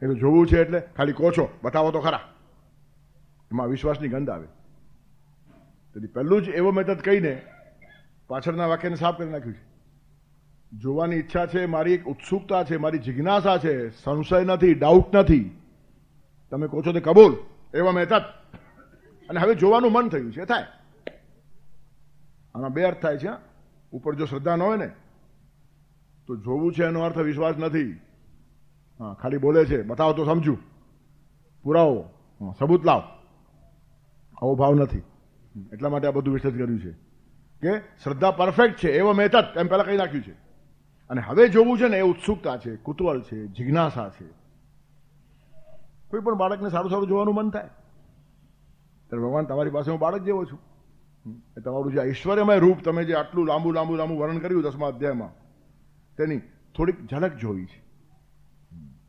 એટલે જોવું છે એટલે ખાલી કહો છો બતાવો તો ખરા, એમાં અવિશ્વાસની ગંધ આવે. તેથી પહેલું જ એવો મેથડ કહીને પાછળના વાક્યને સાફ કરી નાખ્યું છે. જોવાની ઈચ્છા છે, મારી એક ઉત્સુકતા છે, મારી જિજ્ઞાસા છે, સંશય નથી, ડાઉટ નથી, તમે કહો છો તે કબૂલ, એવા મેથડ. અને હવે જોવાનું મન થયું છે, થાય. આમાં બે અર્થ થાય છે. ઉપર જો શ્રદ્ધા ન હોય ને તો જોવું છે એનો અર્થ વિશ્વાસ નથી. હા, ખાલી બોલે છે, બતાવો તો સમજુ, પુરાવો, સબૂત લાવ, આવો ભાવ નથી. એટલા માટે આ બધું વિસ્તૃત કર્યું છે કે શ્રદ્ધા પરફેક્ટ છે એવો મેથડ એમ પહેલા કહી નાખ્યું છે. અને હવે જોવું છે ને એ ઉત્સુકતા છે, કુતૂહલ છે, જિજ્ઞાસા છે. કોઈ પણ બાળકને સારું સારું જોવાનું મન થાય ત્યારે ભગવાન તમારી પાસે હું બાળક જેવો છું. એ તમારું જે ઐશ્વર્યમય રૂપ તમે જે આટલું લાંબુ લાંબુ લાંબુ વર્ણન કર્યું 10મા અધ્યાયમાં, તેની થોડીક ઝલક જોઈ છે.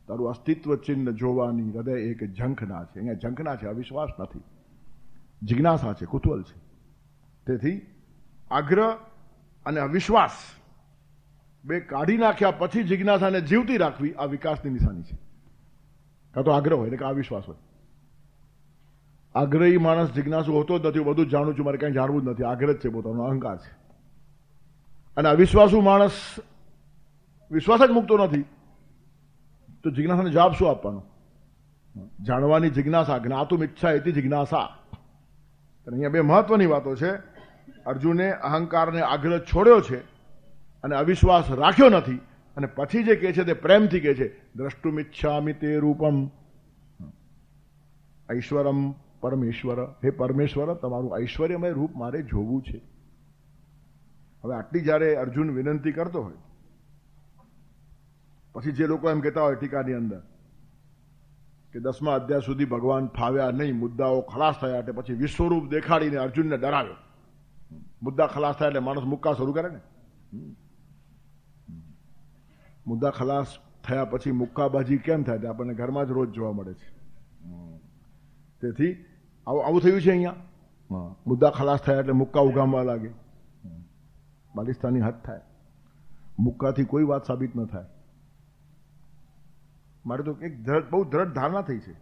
તારું અસ્તિત્વ ચિહ્ન જોવાની હૃદય એક ઝંખના છે. અહીંયા ઝંખના છે, અવિશ્વાસ નથી, જિજ્ઞાસા છે, કુતૂહલ છે. તેથી આગ્રહ અને અવિશ્વાસ બે કાઢી નાખ્યા પછી જિજ્ઞાસાને જીવતી રાખવી આ વિકાસની નિશાની છે. કાં તો આગ્રહ હોય એટલે કે અવિશ્વાસ હોય. આગ્રહી માણસ જિજ્ઞાસુ હોતો જ નથી, બધું જ જાણું છું, મારે કંઈ જાણવું જ નથી, આગ્રહ જ છે, પોતાનો અહંકાર છે. અને અવિશ્વાસુ માણસ વિશ્વાસ જ મૂકતો નથી તો જિજ્ઞાસાને જવાબ શું આપવાનો? જાણવાની જિજ્ઞાસા, જ્ઞાતુમ ઈચ્છા એથી જિજ્ઞાસા. અહીંયા બે મહત્વની વાતો છે. અર્જુને અહંકારને આગ્રહ છોડ્યો છે અને અવિશ્વાસ રાખ્યો નથી, અને પછી જે કહે છે તે પ્રેમથી કહે છે, દ્રષ્ટુમ ઈચ્છામિ તે રૂપમ ઐશ્વરમ પરમેશ્વર, હે પરમેશ્વર તમારું ઐશ્વર્યમય રૂપ મારે જોવું છે. હવે આટલી જ્યારે અર્જુન વિનંતી કરતો હોય પછી જે લોકો એમ કહેતા હોય ટીકાની અંદર કે 10મા અધ્યાય સુધી ભગવાન ફાવ્યા નહીં, મુદ્દાઓ ખલાસ થયા એટલે પછી વિશ્વરૂપ દેખાડીને અર્જુનને ડરાવ્યો. મુદ્દા ખલાસ થાય એટલે માણસ મુક્કા શરૂ કરે ને. મુદ્દા ખલાસ થયા પછી મુક્કાબાજી કેમ થાય? આપણને ઘરમાં જ રોજ જોવા મળે છે. તેથી આવું થયું છે અહીંયા. મુદ્દા ખલાસ થયા એટલે મુક્કા ઉગામવા લાગે, પાકિસ્તાની હદ થાય. મુક્કાથી કોઈ વાત સાબિત ન થાય. મારે તો એક બહુ દ્રઢ ધારણા થઈ છે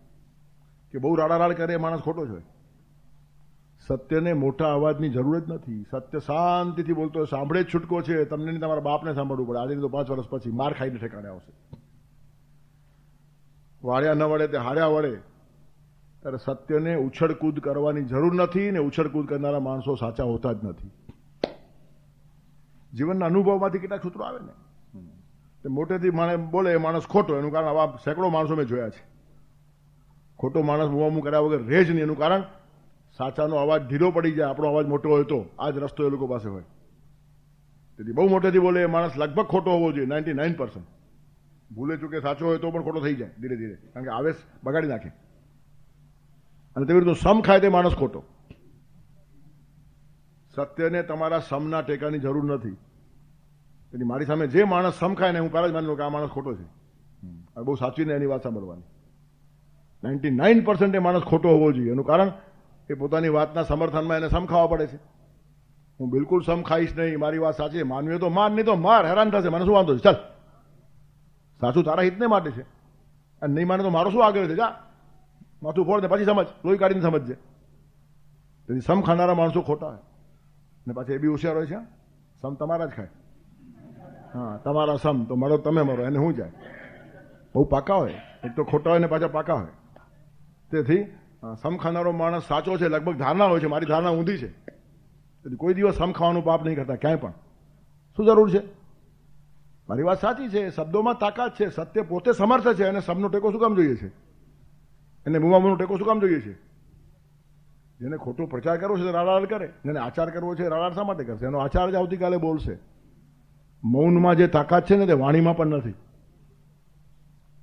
કે બહુ રાડારાડ કરે એ માણસ ખોટો છે. સત્યને મોટા અવાજની જરૂર જ નથી. સત્ય શાંતિથી બોલતો હોય, સાંભળે જ છૂટકો છે. તમને નહીં, તમારા બાપને સાંભળવું પડે. આજે તો 5 વર્ષ પછી માર ખાઈને ઠેકાણે આવશે. વાળ્યા ન વળે તે હાર્યા વળે. ત્યારે સત્યને ઉછળકૂદ કરવાની જરૂર નથી, ને ઉછળકૂદ કરનારા માણસો સાચા હોતા જ નથી. જીવનના અનુભવમાંથી કેટલાક સૂત્રો આવે ને, મોટેથી બોલે એ માણસ ખોટો, એનું કારણ આવા સેંકડો માણસો મેં જોયા છે. ખોટો માણસ મુવામું કર્યા વગર રહે જ નહીં. એનું કારણ સાચાનો અવાજ ઢીલો પડી જાય, આપણો અવાજ મોટો હોય તો આ જ રસ્તો એ લોકો પાસે હોય. તેથી બહુ મોટેથી બોલે એ માણસ લગભગ ખોટો હોવો જોઈએ. 99%. ભૂલે ચૂકે સાચો હોય તો પણ ખોટો થઈ જાય ધીરે ધીરે, કારણ કે આવેશ બગાડી નાખે. અને તેવી રીતે સમ ખાય તે માણસ ખોટો. સત્યને તમારા સમના ટેકાની જરૂર નથી. તેથી મારી સામે જે માણસ સમ ખાય ને હું પહેલા જ માની લઉં કે આ માણસ ખોટો છે. હવે બહુ સાચવીને એની વાત સાંભળવાની. 99% એ માણસ ખોટો હોવો જોઈએ. એનું કારણ એ પોતાની વાતના સમર્થનમાં એને સમ ખાવા પડે છે. હું બિલકુલ સમ ખાઈશ નહીં, મારી વાત સાચી, માનવી તો માન, નહીં તો માર, હેરાન થશે, મને શું વાંધો છે, ચાલ સાચું તારા હિતને માટે છે, અને નહીં માને તો મારો શું આગળ છે, જા માથું ફોડ ને પછી સમજ, લોહી કાઢીને સમજજે. તેથી સમ ખાનારા માણસો ખોટા હોય. ને પાછી એ બી હોશિયાર હોય છે, સમ તમારા જ ખાય. હા, તમારા સમ તો મરો તમે મરો, એને શું જાય. બહુ પાકા હોય, એક તો ખોટા હોય ને પાછા પાકા હોય. તેથી સમ ખાનારો માણસ સાચો છે, લગભગ ધારણા હોય છે, મારી ધારણા ઊંધી છે. તેથી કોઈ દિવસ સમ ખાવાનું પાપ નહીં કરતા ક્યાંય પણ. શું જરૂર છે? મારી વાત સાચી છે, શબ્દોમાં તાકાત છે, સત્ય પોતે સમર્થ છે, અને સબનો ટેકો શું કામ જોઈએ છે? એને મુવામુનો ટેકો શું કામ જોઈએ છે? જેને ખોટો પ્રચાર કરવો છે તો રાડાડ કરે, જેને આચાર કરવો છે રાડાડ શા માટે કરશે? એનો આચાર જ આવતીકાલે બોલશે. મૌનમાં જે તાકાત છે ને તે વાણીમાં પણ નથી.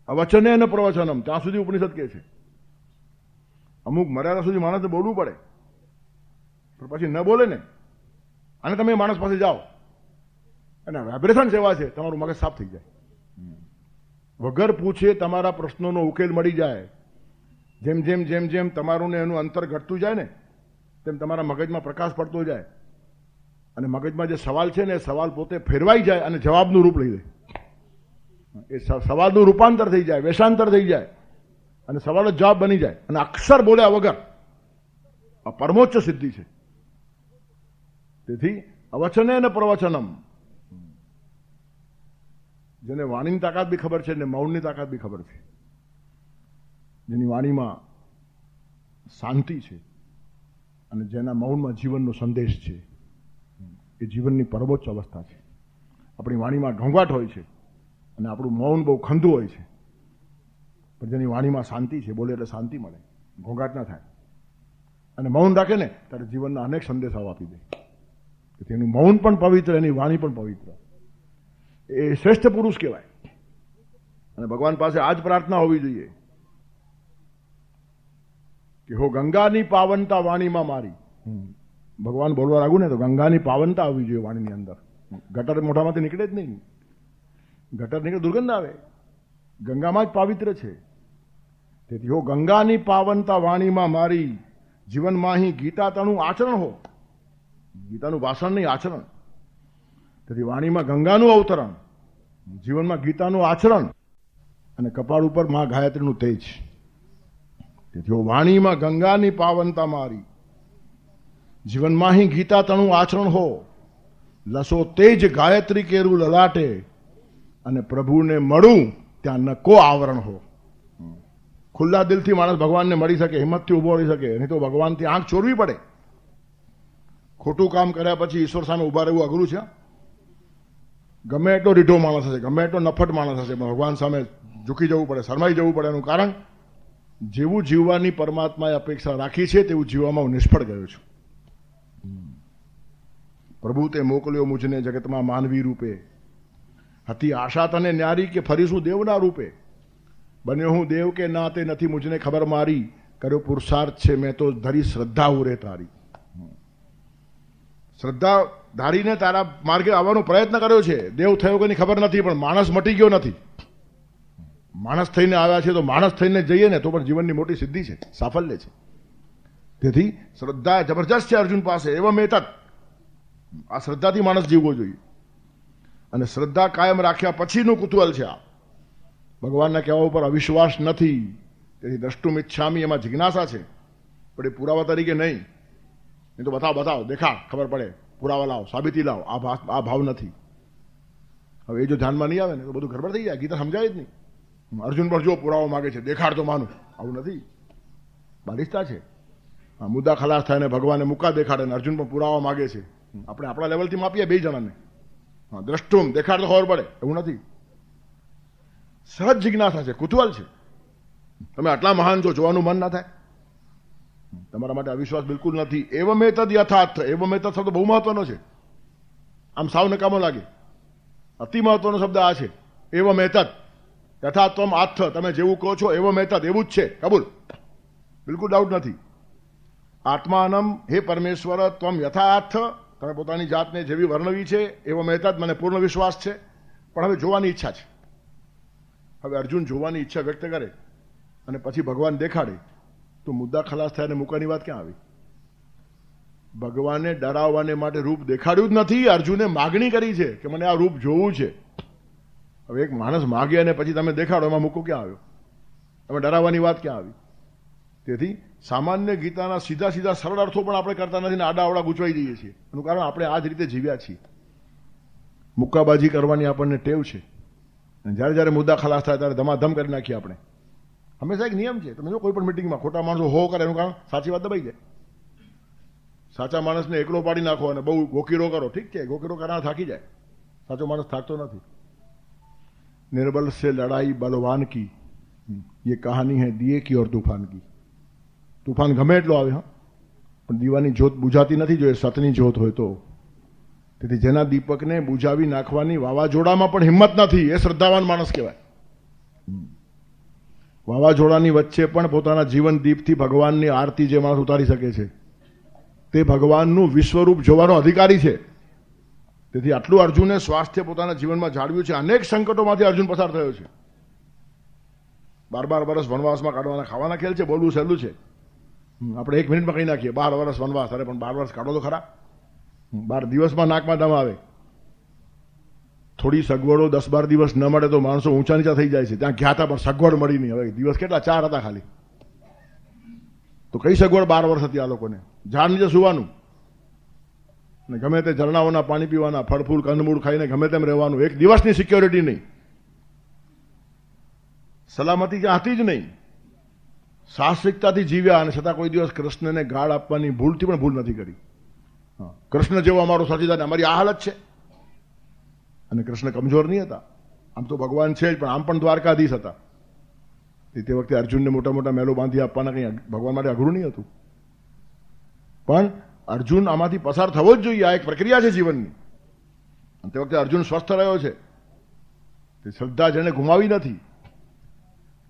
અવચને અને પ્રવચનમ, ત્યાં સુધી ઉપનિષદ કહે છે. અમુક મર્યાદા સુધી માણસને બોલવું પડે, પણ પછી ન બોલે ને, અને તમે માણસ પાસે જાઓ અને વાઇબ્રેશન્સ એવા છે તમારું મગજ સાફ થઈ જાય. વગર પૂછે તમારા પ્રશ્નોનો ઉકેલ મળી જાય. જેમ જેમ જેમ જેમ તમારું ને એનું અંતર ઘટતું જાય ને તેમ તમારા મગજમાં પ્રકાશ પડતો જાય અને મગજમાં જે સવાલ છે ને એ સવાલ પોતે ફેરવાઈ જાય અને જવાબનું રૂપ લઈ લે. એ સવાલનું રૂપાંતર થઈ જાય, વેશાંતર થઈ જાય અને સવાલ જ જવાબ બની જાય અને અક્ષર બોલ્યા વગર આ પરમોચ્ચ સિદ્ધિ છે. તેથી અવચને ને પ્રવચનમ, જેને વાણીની તાકાત બી ખબર છે ને મૌનની તાકાત બી ખબર છે, જેની વાણીમાં શાંતિ છે અને જેના મૌનમાં જીવનનો સંદેશ છે, એ જીવનની પરમોચ્ચ અવસ્થા છે. આપણી વાણીમાં ઘોંઘાટ હોય છે અને આપણું મૌન બહુ ખંધું હોય છે, પણ જેની વાણીમાં શાંતિ છે, બોલે એટલે શાંતિ મળે, ઘોંઘાટ ના થાય અને મૌન રાખે ને ત્યારે જીવનના અનેક સંદેશાઓ આપી દે. તેથી એનું મૌન પણ પવિત્ર, એની વાણી પણ પવિત્ર. એ શ્રેષ્ઠ પુરુષ કહેવાય. અને ભગવાન પાસે આ જ પ્રાર્થના હોવી જોઈએ કે હો ગંગાની પાવનતા વાણીમાં મારી. ભગવાન બોલવા લાગુ ને તો ગંગાની પાવનતા આવવી જોઈએ વાણીની અંદર. ગટર મોઢામાંથી નીકળે જ નહીં. ગટર નીકળે દુર્ગંધ આવે. ગંગામાં જ પાવિત્ર છે. તેથી હો ગંગાની પાવનતા વાણીમાં મારી, જીવનમાં અહીં ગીતા તણું આચરણ હો. ગીતાનું ભાષણ નહીં, આચરણ. તેથી વાણીમાં ગંગાનું અવતરણ, જીવનમાં ગીતાનું આચરણ અને કપાળ ઉપર મા ગાયત્રીનું તેજ. તેથી વાણીમાં ગંગાની પાવનતા મારી, જીવનમાં અહીં ગીતા તણું આચરણ હો. લસો તેજ ગાયત્રી કેરું લલાટે, અને પ્રભુને મળું ત્યાં નકો આવરણ હો. ખુલ્લા દિલથી માણસ ભગવાનને મળી શકે, હિંમતથી ઉભો રહી શકે, નહીં તો ભગવાનથી આંખ ચોરવી પડે. ખોટું કામ કર્યા પછી ઈશ્વર સામે ઉભા રહેવું અઘરું છે. ગમે એટલો રીઢો માણસ હશે, ગમે એટલો નફટ માણસ હશે, પણ ભગવાન સામે ઝૂકી જવું પડે, શરમાઈ જવું પડે. એનું કારણ જેવું જીવવાની પરમાત્માએ અપેક્ષા રાખી છે તેવું જીવવામાં હું નિષ્ફળ ગયો છું. પ્રભુ તે મોકલ્યો મુજને જગતમાં માનવી રૂપે, હતી આશા તને ન્યારી કે ફરીશું દેવના રૂપે. બન્યો હું દેવ કે ના તે નથી મુજને ખબર મારી, કર્યો પુરુષાર્થ છે મેં તો ધરી શ્રદ્ધા ઉરે તારી. શ્રદ્ધા ધારીને તારા માર્ગે આવવાનો પ્રયત્ન કર્યો છે. દેવ થયો કે ખબર નથી, પણ માણસ મટી ગયો નથી. માણસ થઈને આવ્યા છે તો માણસ થઈને જઈએ ને તો પણ જીવનની મોટી સિદ્ધિ છે, સાફલ્ય છે. તેથી શ્રદ્ધા જબરજસ્ત છે અર્જુન પાસે. એવમ એતત, આ શ્રદ્ધાથી માણસ જીવવો જોઈએ. અને શ્રદ્ધા કાયમ રાખ્યા પછીનું કુતૂહલ છે આ. ભગવાનના કહેવા ઉપર અવિશ્વાસ નથી. તેથી દ્રષ્ટુમ ઇચ્છામી, એમાં જિજ્ઞાસા છે, પણ એ પુરાવા તરીકે નહીં. નહીં તો બતાવો, દેખાડ, ખબર પડે, પુરાવા લાવો, સાબિતી લાવો. આ ભાવ નથી. હવે એ જો ધ્યાનમાં નહીં આવે ને તો બધું ગડબડ થઈ જાય. ગીતા સમજાય જ નહીં. અર્જુન પણ જો પુરાવો માગે છે, દેખાડ તો માનું. આવું નથી. બાલિશતા છે. મુદ્દા ખલાસ થાય ને ભગવાને મુક્કા દેખાડે ને અર્જુન પણ પુરાવા માગે છે. આપણે આપણા લેવલથી માપીએ બે જણાને. દ્રષ્ટુમ, દેખાડ તો ખબર પડે, એવું નથી. સહજ જિજ્ઞાસા છે, કુતૂહલ છે. તમે આટલા મહાન છો, જોવાનું મન ના થાય? તમારા માટે અવિશ્વાસ બિલકુલ નથી. એવમેતદ યથાર્થ. એવમેતદ શબ્દ બહુ મહત્વનો છે. આમ સાવ નકામો લાગે. અતિ મહત્વનો શબ્દ આ છે. એવમેતદ યથાત્વમ આર્થ. તમે જેવું કહો છો એવમેતદ, એવું જ છે, કબૂલ, બિલકુલ ડાઉટ નથી. આત્માનમ, હે પરમેશ્વર, ત્વમ યથાર્થ, તમે પોતાની જાતને જેવી વર્ણવી છે એવમેતદ, મને પૂર્ણ વિશ્વાસ છે. પણ હવે જોવાની ઈચ્છા છે. હવે અર્જુન જોવાની ઈચ્છા વ્યક્ત કરે અને પછી ભગવાન દેખાડે તો મુદ્દા ખલાસ થાય અને મુકાની વાત ક્યાં આવી? ભગવાને ડરાવવાને માટે રૂપ દેખાડ્યું જ નથી. અર્જુને માગણી કરી છે કે મને આ રૂપ જોવું છે. હવે એક માણસ માગે અને પછી તમે દેખાડો, એમાં મૂકો ક્યાં આવ્યો? તમે ડરાવવાની વાત ક્યાં આવી? તેથી સામાન્ય ગીતાના સીધા સીધા સરળ અર્થો પણ આપણે કરતા નથી ને આડા અવડા ગૂંચવાઈ જઈએ છીએ. એનું કારણ આપણે આ જ રીતે જીવ્યા છીએ. મુક્કાબાજી કરવાની આપણને ટેવ છે. જ્યારે જ્યારે મુદ્દા ખલાસ થાય ત્યારે ધમાધમ કરી નાખીએ આપણે. હંમેશા એક નિયમ છે. તમે જો કોઈ પણ મિટિંગમાં ખોટા માણસો હો કરે, એનું કારણ સાચી વાત દબાઈ જાય. સાચા માણસને એકલો પાડી નાખો અને બહુ ગોકીરો કરો, ઠીક છે, ગોકીરો કરનાર થાકી જાય. સાચો માણસ થાકતો નથી. निर्बल से लड़ाई बलवान की, ये कहानी है दिए की और तूफान की. તૂફાન ગમે એટલો આવે, હા, પણ દીવાની જ્યોત બુઝાતી નથી જો એ સતની જ્યોત હોય તો. તેથી જેના દીપકને બુઝાવી નાખવાની વાવાઝોડામાં પણ હિંમત નથી, એ શ્રદ્ધાવાન માણસ કહેવાય. વાવાઝોડાની વચ્ચે પણ પોતાના જીવન દીપથી ભગવાનની આરતી જે માણસ ઉતારી શકે છે તે ભગવાનનું વિશ્વરૂપ જોવાનો અધિકારી છે. તેથી આટલું અર્જુને સ્વાસ્થ્ય પોતાના જીવનમાં જાળવ્યું છે. અનેક સંકટોમાંથી અર્જુન પસાર થયો છે. 12 વર્ષ વનવાસમાં કાઢવાના ખાવાના ખેલ છે, બોલવું સહેલું છે. આપણે 1 મિનિટમાં કહી નાખીએ 12 વર્ષ વનવાસ, અરે પણ 12 વર્ષ કાઢો તો ખરા. 12 દિવસમાં નાકમાં દમ આવે. થોડી સગવડો 10-12 દિવસ ન મળે તો માણસો ઊંચા નીચા થઈ જાય છે. ત્યાં ગયા હતા પણ સગવડ મળી નહીં. હવે દિવસ કેટલા 4 હતા ખાલી, તો કઈ સગવડ 12 વર્ષ હતી આ લોકોને? ઝાડ નીચે સુવાનું ને ગમે તે ઝરણાઓના પાણી પીવાના, ફળ ફૂલ કંદમૂળ ખાઈને ગમે તેમ રહેવાનું. 1 દિવસની સિક્યોરિટી નહીં, સલામતી ત્યાં હતી જ નહીં. સાહસિકતાથી જીવ્યા અને છતાં કોઈ દિવસ કૃષ્ણને ગાળ આપવાની ભૂલથી પણ ભૂલ નથી કરી. કૃષ્ણ જેવો અમારો સાથીદાર, અમારી આ હાલત છે. અને કૃષ્ણ કમજોર નહીં હતા, આમ તો ભગવાન છે જ, પણ આમ પણ દ્વારકાધીશ હતા. તે વખતે અર્જુનને મોટા મોટા મહેલો બાંધી આપવાના કંઈ ભગવાન માટે અઘરું નહીં હતું. પણ અર્જુન આમાંથી પસાર થવો જ જોઈએ. આ એક પ્રક્રિયા છે જીવનની. અને તે વખતે અર્જુન સ્વસ્થ રહ્યો છે. તે શ્રદ્ધા જેને ગુમાવી નથી.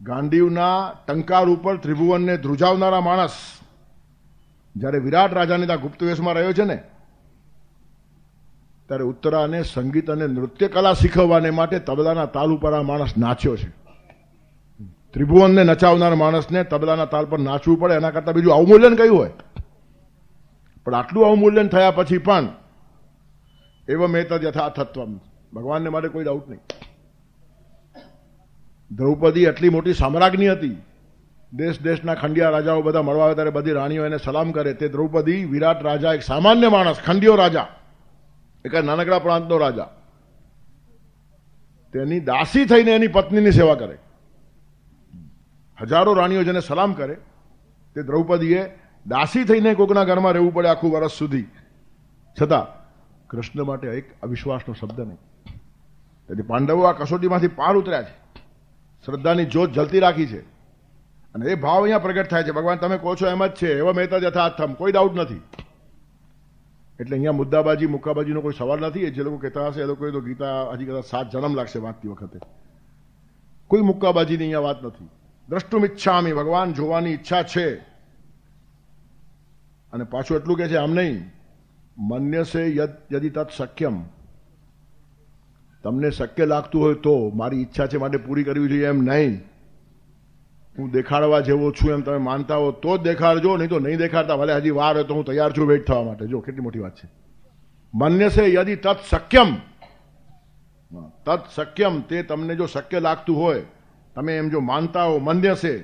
ગાંડીવના ટંકાર ઉપર ત્રિભુવનને ધ્રુજાવનારા માણસ જ્યારે વિરાટ રાજાની ત્યાં ગુપ્તવેશમાં રહ્યો છે ને, ત્યારે ઉત્તરાને સંગીત અને નૃત્ય કલા શીખવવાને માટે તબલાના તાલ ઉપર આ માણસ નાચ્યો છે. ત્રિભુવનને નચાવનાર માણસને તબલાના તાલ પર નાચવું પડે, એના કરતાં બીજું અવમૂલ્યન કયું હોય? પણ આટલું અવમૂલ્યન થયા પછી પણ એવમ એતદ યથાર્થત્વમ, ભગવાનને માટે કોઈ ડાઉટ નહીં. દ્રૌપદી એટલી મોટી સામ્રાજ્ઞી હતી. દેશના ખંડિયા રાજાઓ બધા મળવા આવે ત્યારે બધી રાણીઓ એને સલામ કરે. તે દ્રૌપદી વિરાટ રાજા, એક સામાન્ય માણસ, ખંડિયો રાજા, એક નાનકડા પ્રાંતનો રાજા, તેની દાસી થઈને એની પત્નીની સેવા કરે. હજારો રાણીઓ જેને સલામ કરે, તે દ્રૌપદીએ દાસી થઈને કોકના ઘરમાં રહેવું પડે આખું વર્ષ સુધી. છતાં કૃષ્ણ માટે એક અવિશ્વાસનો શબ્દ નહીં. તેથી પાંડવો આ કસોટીમાંથી પાર ઉતર્યા છે. શ્રદ્ધાની જ્યોત જલતી રાખી છે. અને એ ભાવ અહીંયા પ્રગટ થાય છે. ભગવાન તમે કહો છો એમ જ છે, એવમ એતદ યથાર્થમ, કોઈ ડાઉટ નથી. એટલે અહીંયા મુદ્દાબાજી મુક્કાબાજીનો કોઈ સવાલ નથી. એ જે લોકો કહેતા હશે એ લોકોએ તો ગીતા હજી કદાચ 7 જન્મ લાગશે વાંચતી વખતે. કોઈ મુક્કાબાજીની અહીંયા વાત નથી. દ્રષ્ટુમ ઈચ્છામિ, ભગવાન જોવાની ઈચ્છા છે. અને પાછું એટલું કે છે આમ નહીં, મન્યસે યદિ તત્ શક્યમ, તમને શક્ય લાગતું હોય તો મારી ઈચ્છા છે માટે પૂરી કરવી જોઈએ એમ નહીં. હું દેખાડવા જેવો છું એમ તમે માનતા હો તો જ દેખાડજો, નહીં તો નહીં દેખાડતા. ભલે હજી વાર હોય તો હું તૈયાર છું વેઇટ થવા માટે. જો કેટલી મોટી વાત છે. મન્યસે યદિ તત્ શક્યમ, તત્ શક્યમ, તે તમને જો શક્ય લાગતું હોય, તમે એમ જો માનતા હો. મન્યસે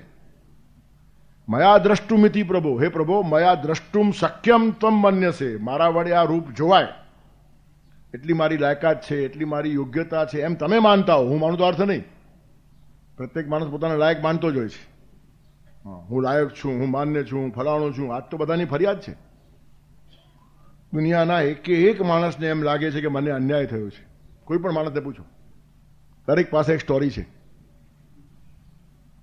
મયા દ્રષ્ટુમિતિ, પ્રભુ, હે પ્રભુ, મયા દ્રષ્ટુમ શક્યમ તમ મન્યસે, મારા વડે આ રૂપ જોવાય એટલી મારી લાયકાત છે, એટલી મારી યોગ્યતા છે એમ તમે માનતા હો. હું માનું તો અર્થ નહીં. પ્રત્યેક માણસ પોતાને લાયક માનતો જ હોય છે. હું લાયક છું, હું માન્ય છું, હું ફલાણું છું. આજ તો બધાની ફરિયાદ છે. દુનિયાના એક માણસને એમ લાગે છે કે મને અન્યાય થયો છે. કોઈ પણ માણસને પૂછો, દરેક પાસે એક સ્ટોરી છે.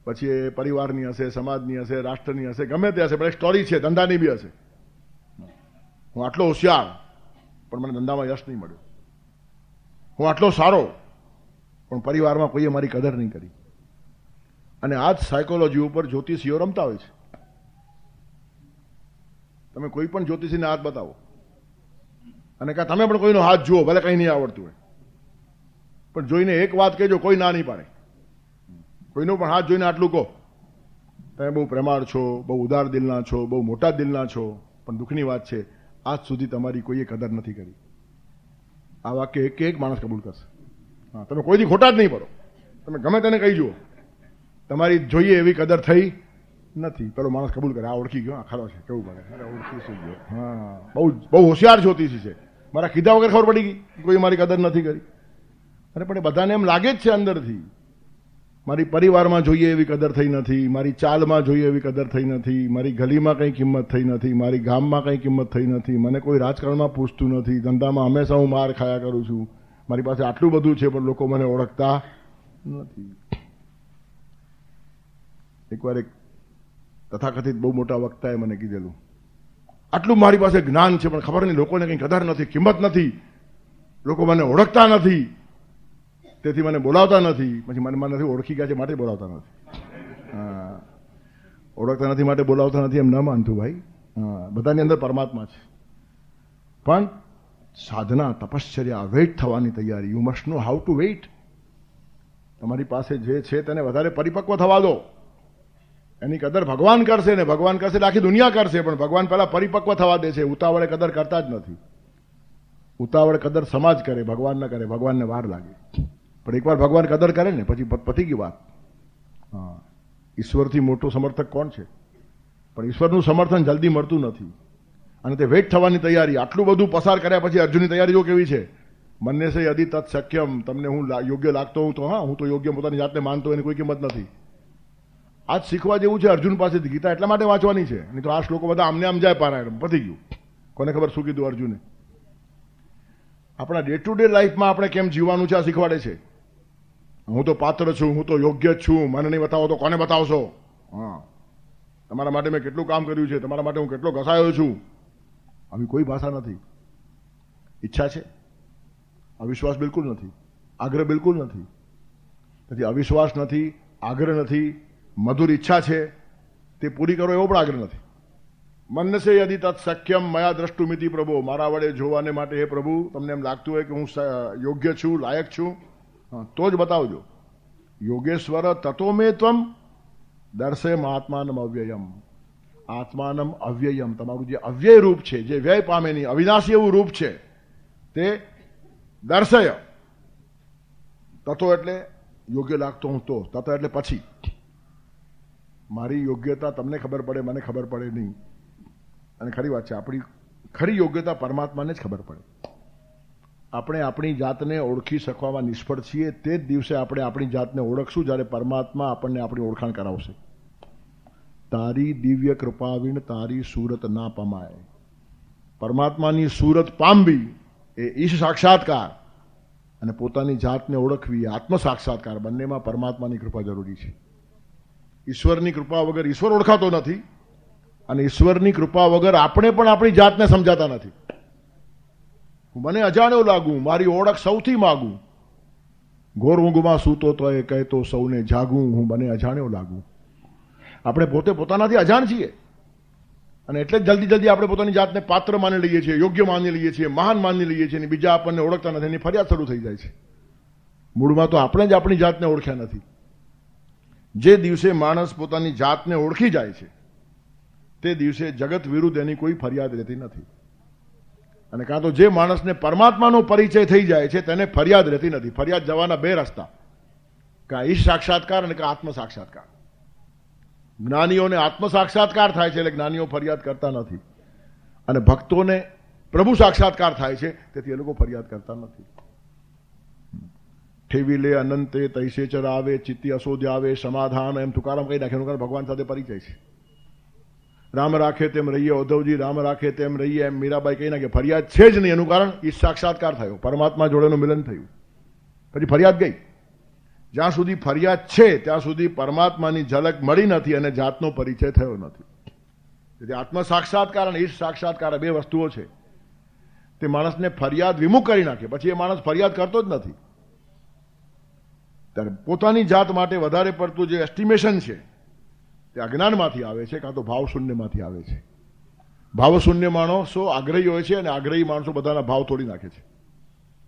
પછી એ પરિવારની હશે, સમાજની હશે, રાષ્ટ્રની હશે, ગમે તે હશે, પણ એક સ્ટોરી છે. ધંધાની બી હશે. હું આટલો હોશિયાર પણ મને ધંધામાં યશ નહીં મળ્યું. હું આટલો સારો પણ પરિવારમાં કોઈએ મારી કદર નહીં કરી. અને આ જ સાયકોલોજી ઉપર જ્યોતિષીઓ રમતા હોય છે. તમે કોઈ પણ જ્યોતિષીને હાથ બતાવો અને કાં તમે પણ કોઈનો હાથ જુઓ, ભલે કંઈ નહીં આવડતું હોય, પણ જોઈને એક વાત કહેજો, કોઈ ના નહીં પાડે. કોઈનો પણ હાથ જોઈને આટલું કહો, તમે બહુ પ્રેમાળ છો, બહુ ઉદાર દિલના છો, બહુ મોટા દિલના છો, પણ દુઃખની વાત છે આજ સુધી તમારી કોઈએ કદર નથી કરી. આ વાક્ય એક માણસ કબૂલ કરશે. હા, તમે કોઈથી ખોટા જ નહીં પડો. તમે ગમે તેને કહી જુઓ, તમારી જોઈએ એવી કદર થઈ નથી. પેલો માણસ કબૂલ કરે, આ ઓળખી ગયો, આ ખરો છે, કેવું પડે, અરે ઓળખી શું ગયો. હા, બહુ હોશિયાર જ્યોતિષી છે, મારા કીધા વગર ખબર પડી ગઈ, કોઈ મારી કદર નથી કરી. અરે પણ બધાને એમ લાગે જ છે અંદરથી, મારી પરિવારમાં જોઈએ એવી કદર થઈ નથી, મારી ચાલમાં જોઈએ એવી કદર થઈ નથી, મારી ગલીમાં કંઈ કિંમત થઈ નથી, મારી ગામમાં કંઈ કિંમત થઈ નથી, મને કોઈ રાજકારણમાં પૂછતું નથી, ધંધામાં હંમેશા હું માર ખાયા કરું છું, મારી પાસે આટલું બધું છે પણ લોકો મને ઓળખતા નથી. એકવાર એક તથાકથિત બહુ મોટા વક્તાએ મને કીધેલું, આટલું મારી પાસે જ્ઞાન છે પણ ખબર નહીં, લોકોને કંઈ કદર નથી, કિંમત નથી, લોકો મને ઓળખતા નથી, તેથી મને બોલાવતા નથી. પછી મને નથી ઓળખી ગયા છે માટે બોલાવતા નથી. હા, ઓળખતા નથી માટે બોલાવતા નથી એમ ન માનતું ભાઈ. હા, બધાની અંદર પરમાત્મા છે. પણ સાધના, તપશ્ચર્યા, વેઇટ થવાની તૈયારી. You must know how to wait. તમારી પાસે જે છે તેને વધારે પરિપક્વ થવા દો. એની કદર ભગવાન કરશે ને ભગવાન કરશે એટલે આખી દુનિયા કરશે, પણ ભગવાન પહેલા પરિપક્વ થવા દે છે. ઉતાવળે કદર કરતા જ નથી. ઉતાવળ કદર સમાજ કરે, ભગવાન ન કરે. ભગવાનને વાર લાગે, પણ એકવાર ભગવાન કદર કરે ને પછી પતી ગઈ વાત. હા, ઈશ્વરથી મોટો સમર્થક કોણ છે? પણ ઈશ્વરનું સમર્થન જલ્દી મળતું નથી. અને તે વેઇટ થવાની તૈયારી. આટલું બધું પસાર કર્યા પછી અર્જુનની તૈયારી જો કેવી છે. મને સે યદિ તત્ શક્યમ, તમને હું યોગ્ય લાગતો હું તો હા, હું તો યોગ્ય પોતાની જાતને માનતો એની કોઈ કિંમત નથી. આજ શીખવા જેવું છે અર્જુન પાસેથી. ગીતા એટલા માટે વાંચવાની છે, નહીં તો આ શ્લોકો બધા આમને આમ જાય પારાયણ, પતી ગયું. કોને ખબર શું કીધું અર્જુને. આપણા ડે ટુ ડે લાઈફમાં આપણે કેમ જીવવાનું છે આ શીખવાડે છે. હું તો પાત્ર છું, હું તો યોગ્ય જ છું, મને નહીં બતાવો તો કોને બતાવશો. હા, તમારા માટે મેં કેટલું કામ કર્યું છે, તમારા માટે હું કેટલો ઘસાયો છું. આવી કોઈ ભાષા નથી. ઈચ્છા છે, અવિશ્વાસ બિલકુલ નથી, આગ્રહ બિલકુલ નથી. તેથી અવિશ્વાસ નથી, આગ્રહ નથી, મધુર ઈચ્છા છે તે પૂરી કરો એવો પણ આગ્રહ નથી. મન સે યદિ તત્ શક્યમ મયા દ્રષ્ટુમિતિ પ્રભુ, મારા વડે જોવાને માટે હે પ્રભુ તમને એમ લાગતું હોય કે હું યોગ્ય છું, લાયક છું, તો જ બતાવજો. યોગેશ્વર તતો મે ત્વમ દર્શે આત્માનમ અવ્યયમ. આત્માનમ અવ્યયમ, તમારું જે અવ્યય રૂપ છે, જે વ્યય પામે નહીં, અવિનાશી એવું રૂપ છે, તે દર્શય. તતો એટલે યોગ્ય લાગતો હું તો, તતો એટલે પછી. મારી યોગ્યતા તમને ખબર પડે, મને ખબર પડે નહીં. અને ખરી વાત છે, આપણી ખરી યોગ્યતા પરમાત્માને જ ખબર પડે. આપણે આપણી જાતને ઓળખી શકવામાં નિષ્ફળ છીએ તે જ દિવસે આપણે આપણી જાતને ઓળખશું જ્યારે પરમાત્મા આપણને આપણી ઓળખાણ કરાવશે. તારી દિવ્ય કૃપા વિણ તારી સુરત ના પમાય. પરમાત્માની સુરત પામવી એ ઈશ સાક્ષાત્કાર અને પોતાની જાતને ઓળખવી આત્મ સાક્ષાત્કાર, બંનેમાં પરમાત્માની કૃપા જરૂરી છે. ઈશ્વરની કૃપા વગર ઈશ્વર ઓળખાતો નથી, અને ઈશ્વરની કૃપા વગર આપણે પણ આપણી જાતને સમજાતા નથી. હું મને અજાણ્યો લાગુ, મારી ઓળખ સૌથી માગું. ઘોર ઊંઘમાં સૂતો તો એ કહેતો સૌને જાગું, હું મને અજાણ્યો લાગુ. આપણે પોતે પોતાનાથી અજાણ છીએ, અને એટલે જ જલ્દી આપણે પોતાની જાતને પાત્ર માની લઈએ છીએ, યોગ્ય માની લઈએ છીએ, મહાન માની લઈએ છીએ, અને બીજા આપણને ઓળખતા નથી. એની ફરિયાદ શરૂ થઈ જાય છે. મૂળમાં તો આપણે જ આપણી જાતને ઓળખ્યા નથી. જે દિવસે માણસ પોતાની જાતને ઓળખી જાય છે તે દિવસે જગત વિરુદ્ધ એની કોઈ ફરિયાદ રહેતી નથી. અને કાં તો જે માણસને પરમાત્માનો પરિચય થઈ જાય છે તેને ફરિયાદ રહેતી નથી. ફરિયાદ જવાના બે રસ્તા, કાં ઈશ સાક્ષાત્કાર અને કાં આત્મ સાક્ષાત્કાર. જ્ઞાનીઓને આત્મ સાક્ષાત્કાર થાય છે એટલે જ્ઞાનીઓ ફરિયાદ કરતા નથી, અને ભક્તોને પ્રભુ સાક્ષાત્કાર થાય છે તેથી એ લોકો ફરિયાદ કરતા નથી. ઠેવી લે અનંતે તૈસે ચરાવે, ચિત્તી અસોધ્ય આવે, સમાધાન, એમ તુકારામ કહી નાખે. એનું કારણ ભગવાન સાથે પરિચય છે. રામ રાખે તેમ રહીએ, ઉદ્ધવજી રામ રાખે તેમ રહીએ, એમ મીરાબાઈ કહી નાખે. ફરિયાદ છે જ નહીં. એનું કારણ ઈશ સાક્ષાત્કાર થયો, પરમાત્મા જોડેનું મિલન થયું, પછી ફરિયાદ ગઈ. જ્યાં સુધી ફરિયાદ છે ત્યાં સુધી પરમાત્માની ઝલક મળી નથી અને જાતનો પરિચય થયો નથી. તેથી આત્મ સાક્ષાત્કાર અને ઈશ સાક્ષાત્કાર બે વસ્તુઓ છે. તે માણસને ફરિયાદ વિમુખ કરી નાખે, પછી એ માણસ ફરિયાદ કરતો જ નથી. ત્યારે પોતાની જાત માટે વધારે પડતું જે એસ્ટિમેશન છે તે અજ્ઞાનમાંથી આવે છે, કાં તો ભાવશૂન્યમાંથી આવે છે. ભાવશૂન્ય માણસો આગ્રહી હોય છે, અને આગ્રહી માણસો બધાના ભાવ તોડી નાખે છે.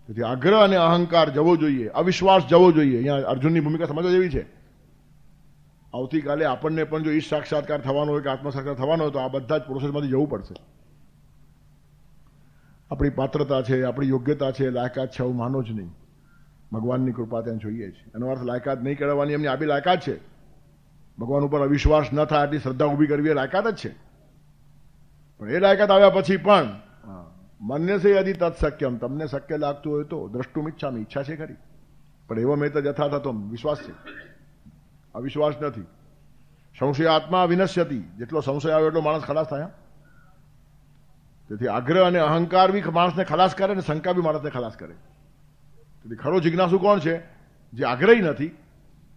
તેથી આગ્રહ અને અહંકાર જવો જોઈએ, અવિશ્વાસ જવો જોઈએ. અહીંયા અર્જુનની ભૂમિકા સમજવા જેવી છે. આવતીકાલે આપણને પણ જો ઈશ સાક્ષાત્કાર થવાનો હોય કે આત્મ સાક્ષાત્કાર થવાનો હોય તો આ બધા જ પ્રોસેસમાંથી જવું પડશે. આપણી પાત્રતા છે, આપણી યોગ્યતા છે, લાયકાત છે, આવું માનો જ નહીં. ભગવાનની કૃપા ત્યાં જોઈએ છે. એનો અર્થ લાયકાત નહીં કરવાની, એમની આ બી લાયકાત છે. ભગવાન ઉપર અવિશ્વાસ ન થાય આટલી શ્રદ્ધા ઊભી કરવી એ લાયકાત જ છે. પણ એ લાયકાત આવ્યા પછી પણ મન્ય સે યદિ તત્ શક્યમ, તમને શક્ય લાગતું હોય તો દ્રષ્ટુમ ઈચ્છામી, ઈચ્છા છે ખરી, પણ એવો મેં તો યથા થતો વિશ્વાસ છે, અવિશ્વાસ નથી. સંશય આત્મા વિનશ્યતિ, જેટલો સંશય આવે એટલો માણસ ખલાસ થાય. તેથી આગ્રહ અને અહંકાર બી માણસને ખલાસ કરે અને શંકા બી માણસને ખલાસ કરે. તેથી ખરો જિજ્ઞાસુ કોણ છે? જે આગ્રહી નથી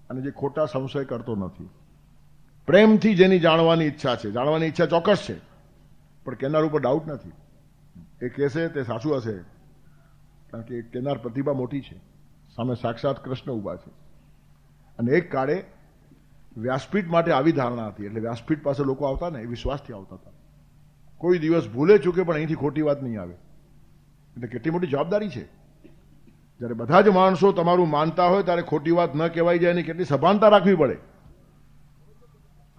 અને જે ખોટા સંશય કરતો નથી. પ્રેમથી જેની જાણવાની ઈચ્છા છે, જાણવાની ઈચ્છા ચોક્કસ છે, પણ કેનાર ઉપર ડાઉટ નથી. એ કહેશે તે સાચું હશે, કારણ કે કેનાર પ્રતિભા મોટી છે, સામે સાક્ષાત કૃષ્ણ ઊભા છે. અને એક કાળે વ્યાસપીઠ માટે આવી ધારણા હતી, એટલે વ્યાસપીઠ પાસે લોકો આવતા ને એ વિશ્વાસથી આવતા હતા. કોઈ દિવસ ભૂલે ચૂકે પણ અહીંથી ખોટી વાત નહીં આવે. એટલે કેટલી મોટી જવાબદારી છે. જ્યારે બધા જ માણસો તમારું માનતા હોય ત્યારે ખોટી વાત ન કહેવાય જાય એની કેટલી સભાનતા રાખવી પડે.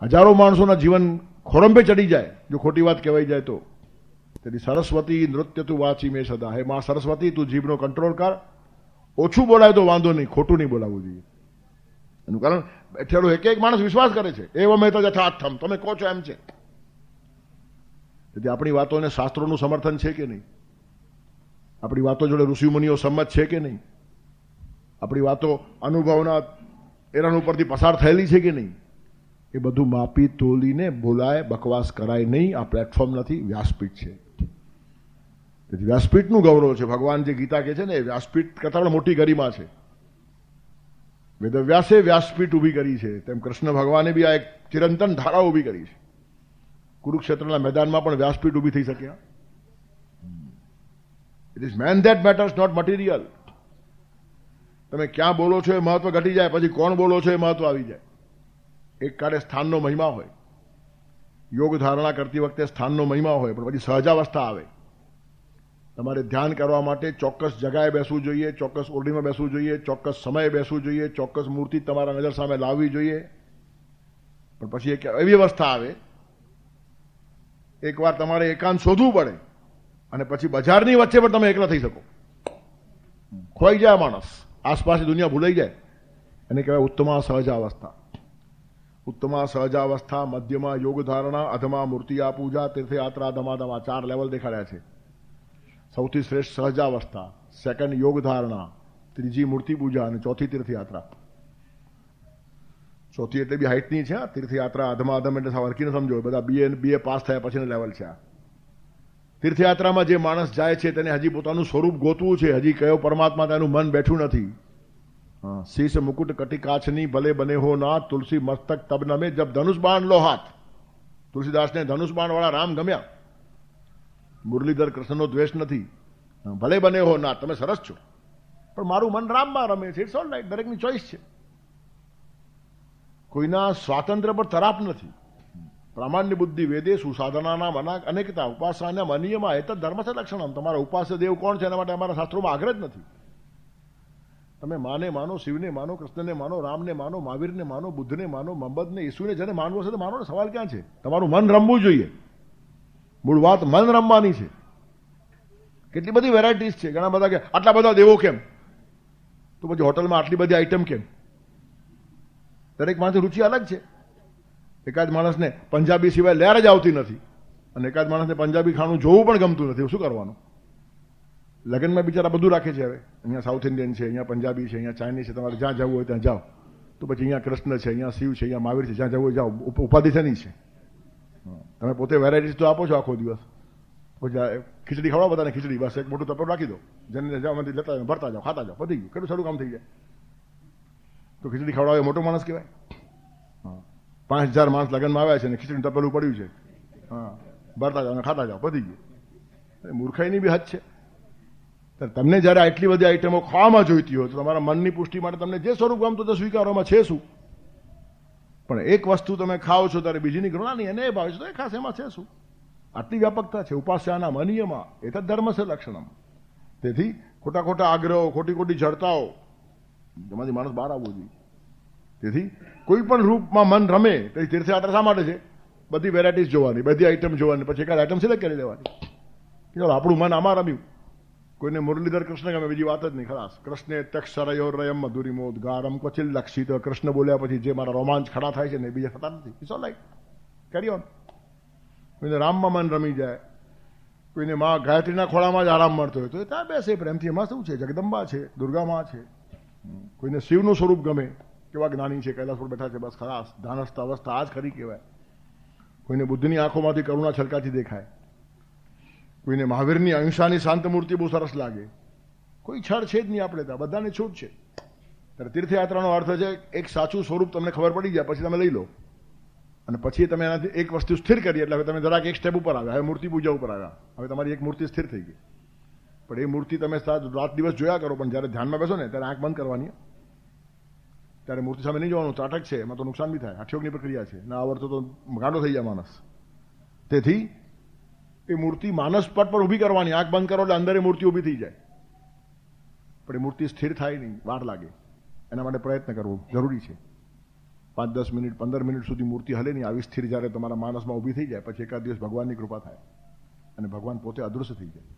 હજારો માણસોના જીવન ખોરંભે ચડી જાય જો ખોટી વાત કહેવાય જાય તો. તેથી સરસ્વતી નૃત્ય તું વાંચી મેં સદા, હે માં સરસ્વતી તું જીભનો કંટ્રોલ કર. ઓછું બોલાય તો વાંધો નહીં, ખોટું નહીં બોલાવવું જોઈએ. એનું કારણ બેઠેલો એક એક માણસ વિશ્વાસ કરે છે એવો મેં તો યથાર્થમ, તમે કહો છો એમ છે. તેથી આપણી વાતોને શાસ્ત્રોનું સમર્થન છે કે નહીં? આપણી વાતો જોડે ઋષિમુનિઓ સંમત છે કે નહીં? આપણી વાતો અનુભવના એના ઉપરથી પસાર થયેલી છે કે નહીં? એ બધું માપી તોલીને બોલાય, બકવાસ કરાય નહીં. આ પ્લેટફોર્મ નથી, વ્યાસપીઠ છે. તેથી વ્યાસપીઠનું ગૌરવ છે. ભગવાન જે ગીતા કહે છે ને એ વ્યાસપીઠ કરતાં પણ મોટી ગરિમા છે. વેદવ્યાસે વ્યાસપીઠ ઊભી કરી છે તેમ કૃષ્ણ ભગવાને બી આ એક ચિરંતન ધારા ઊભી કરી છે. કુરુક્ષેત્રના મેદાનમાં પણ વ્યાસપીઠ ઊભી થઈ શક્યા. It is man that matters, not material. તમે ક્યાં બોલો છો એ મહત્વ ઘટી જાય, પછી કોણ બોલો છો એ મહત્વ આવી જાય. એક કાળે સ્થાનનો મહિમા હોય, યોગ ધારણા કરતી વખતે સ્થાનનો મહિમા હોય, પણ પછી સહજાવસ્થા આવે. તમારે ધ્યાન કરવા માટે ચોક્કસ જગાએ બેસવું જોઈએ, ચોક્કસ ઓરડીમાં બેસવું જોઈએ, ચોક્કસ સમયે બેસવું જોઈએ, ચોક્કસ મૂર્તિ તમારા નજર સામે લાવવી જોઈએ. પણ પછી એક એવી અવસ્થા આવે, એકવાર તમારે એકાંત શોધવું પડે અને પછી બજારની વચ્ચે પણ તમે એકલા થઈ શકો. ખોઈ જાય માણસ, આસપાસની દુનિયા ભૂલાઈ જાય. એને કહેવાય ઉત્તમા સહજાવસ્થા. ઉત્તમા સહજાવસ્થા, મધ્યમાં યોગ ધારણા, અધમા મૂર્તિયા પૂજા, તીર્થયાત્રા, ધમાધમા 4 લેવલ દેખાડ્યા છે. સૌથી શ્રેષ્ઠ સહજાવસ્થા, સેકન્ડ યોગ ધારણા, ત્રીજી મૂર્તિ પૂજા અને ચોથી તીર્થયાત્રા. ચોથી એટલે બી હાઇટની છે. તીર્થયાત્રા અધમાધમ એટલે વર્કીને સમજો, બધા બીએ પાસ થયા પછીનો લેવલ છે. તીર્થયાત્રામાં જે માણસ જાય છે તેને હજી પોતાનું સ્વરૂપ ગોતવું છે. હજી કયો પરમાત્મા તેનું મન બેઠું નથી. શીશ મુકુટ કટી કાચની ભલે બને હો ના, તુલસી મસ્તક તબ નમે જબ ધનુષ બાણ લો હાથ. તુલસીદાસને ધનુષ બાણ વાળા રામ ગમ્યા. મુરલીધર કૃષ્ણનો દ્વેષ નથી. ભલે બને હો ના, તમે સરસ છો, પણ મારું મન રામમાં રમે છે. ઇટ્સ ઓલ રાઈટ, દરેકની ચોઈસ છે. કોઈના સ્વાતંત્ર્ય પર તરાપ નથી. પ્રામાણ્ય બુદ્ધિ વેદે સુસાધનાના મના અનેકતા ઉપાસના મનીયમાં એ તો ધર્મ છે લક્ષણમ. તમારા ઉપાસ્ય દેવ કોણ છે એના માટે અમારા શાસ્ત્રોમાં આગ્રહ જ નથી. તમે માને માનો, શિવને માનો, કૃષ્ણને માનો, રામને માનો, મહાવીરને માનો, બુદ્ધને માનો, મોહમ્મદને, ઈસુને, જેને માનવો છે તો માનો. સવાલ ક્યાં છે? તમારું મન રમવું જોઈએ. મૂળ વાત મન રમવાની છે. કેટલી બધી વેરાયટીઝ છે. ઘણા બધા કે આટલા બધા દેવો કેમ? તો પછી હોટલમાં આટલી બધી આઈટમ કેમ? દરેક માણસની રુચિ અલગ છે. એકાદ માણસને પંજાબી સિવાય લહેર જ આવતી નથી અને એકાદ માણસને પંજાબી ખાણું જોવું પણ ગમતું નથી. શું કરવાનું? લગ્નમાં બિચારા બધું રાખે છે. હવે અહીંયા સાઉથ ઇન્ડિયન છે, અહીંયા પંજાબી છે, અહીંયા ચાઇનીઝ છે. તમારે જ્યાં જવું હોય ત્યાં જાઓ. તો પછી અહીંયા કૃષ્ણ છે, અહીંયા શિવ છે, અહીંયા મહાવીર છે. જ્યાં જવું હોય જાઓ. ઉપાધિ છે નહીં છે. તમે પોતે વેરાયટીઝ તો આપો છો આખો દિવસ. પછી ખીચડી ખવડાવો બધાને, ખીચડી બસ એક મોટું તપેલું રાખી દો, જેને જવામાંથી લેતા જાઓ, ભરતા જાઓ, ખાતા જાઓ, પતી ગયું. કેટલું સારું કામ થઈ જાય. તો ખીચડી ખવડાવે મોટો માણસ કહેવાય? 5000 માણસ લગ્નમાં આવ્યા છે ને ખીચડીનું તપેલું પડ્યું છે. ભરતા જાઓ અને ખાતા જાઓ, પતી ગયું. મૂર્ખાઈની બી હદ છે. તમને જ્યારે આટલી બધી આઈટમો ખાવામાં જોઈતી હોય તો તમારા મનની પુષ્ટિ માટે તમને જે સ્વરૂપ ગમતું તે સ્વીકારોમાં છે શું? પણ એક વસ્તુ તમે ખાઓ છો ત્યારે બીજીની ઘૃણા નહીં, એને ભાવે છે તો એ ખાસ, એમાં છે શું? આટલી વ્યાપકતા છે. ઉપાસ્યાના મનીયમાં એ તો ધર્મ છે લક્ષણમ. તેથી ખોટા ખોટા આગ્રહો, ખોટી ખોટી જડતાઓ એમાંથી માણસ બહાર આવવો જોઈએ. તેથી કોઈ પણ રૂપમાં મન રમે તો તીર્થયાત્રા શા માટે છે? બધી વેરાયટીઝ જોવાની, બધી આઈટમ જોવાની, પછી એકાદ આઈટમ સિલેક્ટ કરી લેવાની. ચાલો આપણું મન આમાં રમ્યું. કોઈને મુરલીધર કૃષ્ણ ગમે, બીજી વાત જ નહીં. ખલાસ. કૃષ્ણે તક્ષરયો રયમ મધુરિમોદગારમ ક્વચિલ લક્ષિત. કૃષ્ણ બોલ્યા પછી જે મારા રોમાંચ ખડા થાય છે ને બીજા થતા નથી. It's all right, carry on. કોઈને રામમાં મન રમી જાય, કોઈને માં ગાયત્રીના ખોળામાં જ આરામ મળતો હોય તો એ ત્યાં બેસે પ્રેમથી. એમાં શું છે? જગદંબા છે, દુર્ગામાં છે. કોઈને શિવનું સ્વરૂપ ગમે, કેવા જ્ઞાની છે, કૈલાસ પર બેઠા છે, બસ ખલાસ. ધાનસ્થ અવસ્થા આ જ ખરી કહેવાય. કોઈને બુદ્ધની આંખોમાંથી કરુણા છલકાતી દેખાય, કોઈને મહાવીરની અહિંસાની શાંત મૂર્તિ બહુ સરસ લાગે. કોઈ છળ છે જ નહીં આપણે ત્યાં, બધાને છૂટ છે. ત્યારે તીર્થયાત્રાનો અર્થ છે એક સાચું સ્વરૂપ તમને ખબર પડી જાય પછી તમે લઈ લો અને પછી તમે એનાથી એક વસ્તુ સ્થિર કરી. એટલે હવે તમે જરાક એક સ્ટેપ ઉપર આવ્યા, હવે મૂર્તિ પૂજા ઉપર આવ્યા. હવે તમારી એક મૂર્તિ સ્થિર થઈ ગઈ. પણ એ મૂર્તિ તમે રાત દિવસ જોયા કરો, પણ જ્યારે ધ્યાનમાં બેસો ને ત્યારે આંખ બંધ કરવાની. ત્યારે મૂર્તિ સામે નહીં જોવાનું. ત્રાટક છે, એમાં તો નુકસાન બી થાય. હઠયોગની પ્રક્રિયા છે. ના આવડતો તો ગાંડો થઈ જાય માણસ. તેથી એ મૂર્તિ માનસ પટ પર ઊભી કરવાની, આંખ બંધ કરો એટલે અંદર એ મૂર્તિ ઊભી થઈ જાય, પણ એ મૂર્તિ સ્થિર થાય નહીં, વાર લાગે. એના માટે પ્રયત્ન કરવો જરૂરી છે. 5-10 મિનિટ 15 મિનિટ સુધી મૂર્તિ હલે નહીં, આવી સ્થિર જ્યારે તમારા માનસમાં ઊભી થઈ જાય પછી એકાદ દિવસ ભગવાનની કૃપા થાય અને ભગવાન પોતે અદૃશ્ય થઈ જાય.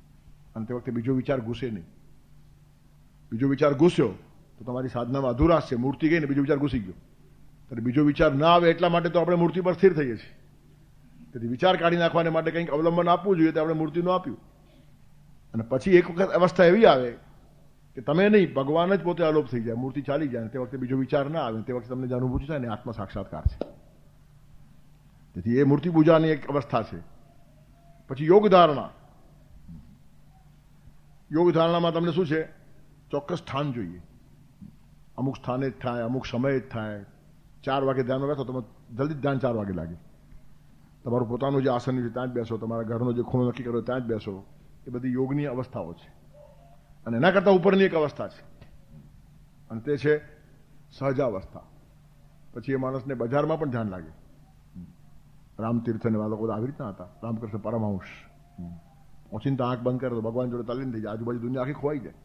અને તે વખતે બીજો વિચાર ઘૂસે નહીં. બીજો વિચાર ઘૂસ્યો તો તમારી સાધનામાં અધુરાશ છે. મૂર્તિ ગઈ ને બીજો વિચાર ઘૂસી ગયો, ત્યારે બીજો વિચાર ના આવે એટલા માટે તો આપણે મૂર્તિ પર સ્થિર થઈએ છીએ. તેથી વિચાર કાઢી નાખવાને માટે કંઈક અવલંબન આપવું જોઈએ, તો આપણે મૂર્તિનું આપ્યું. અને પછી એક વખત અવસ્થા એવી આવે કે તમે નહીં, ભગવાન જ પોતે અલોપ થઈ જાય, મૂર્તિ ચાલી જાય, તે વખતે બીજો વિચાર ના આવે, તે વખતે તમને જે અનુભૂતિ થાય ને આત્મ સાક્ષાત્કાર છે. તેથી એ મૂર્તિ પૂજાની એક અવસ્થા છે. પછી યોગ ધારણા. યોગ ધારણામાં તમને શું છે? ચોક્કસ સ્થાન જોઈએ. અમુક સ્થાને જ થાય, અમુક સમયે જ થાય. 4 વાગે ધ્યાનમાં બેસો, તમે જલ્દી ધ્યાન 4 વાગે લાગે. તમારું પોતાનું જે આસન છે ત્યાં જ બેસો, તમારા ઘરનો જે ખૂણો નક્કી કરો ત્યાં જ બેસો. એ બધી યોગની અવસ્થાઓ છે. અને એના કરતાં ઉપરની એક અવસ્થા છે, અને તે છે સહજાવસ્થા. પછી એ માણસને બજારમાં પણ ધ્યાન લાગે. રામતીર્થને આ લોકો આવી રીતના હતા, રામકૃષ્ણ પરમહંસ. ઓચિંતા આંખ બંધ કરે તો ભગવાન જોડે તલ્લીન થઈ જાય, આજુબાજુ દુનિયા આખી ખોવાઈ જાય.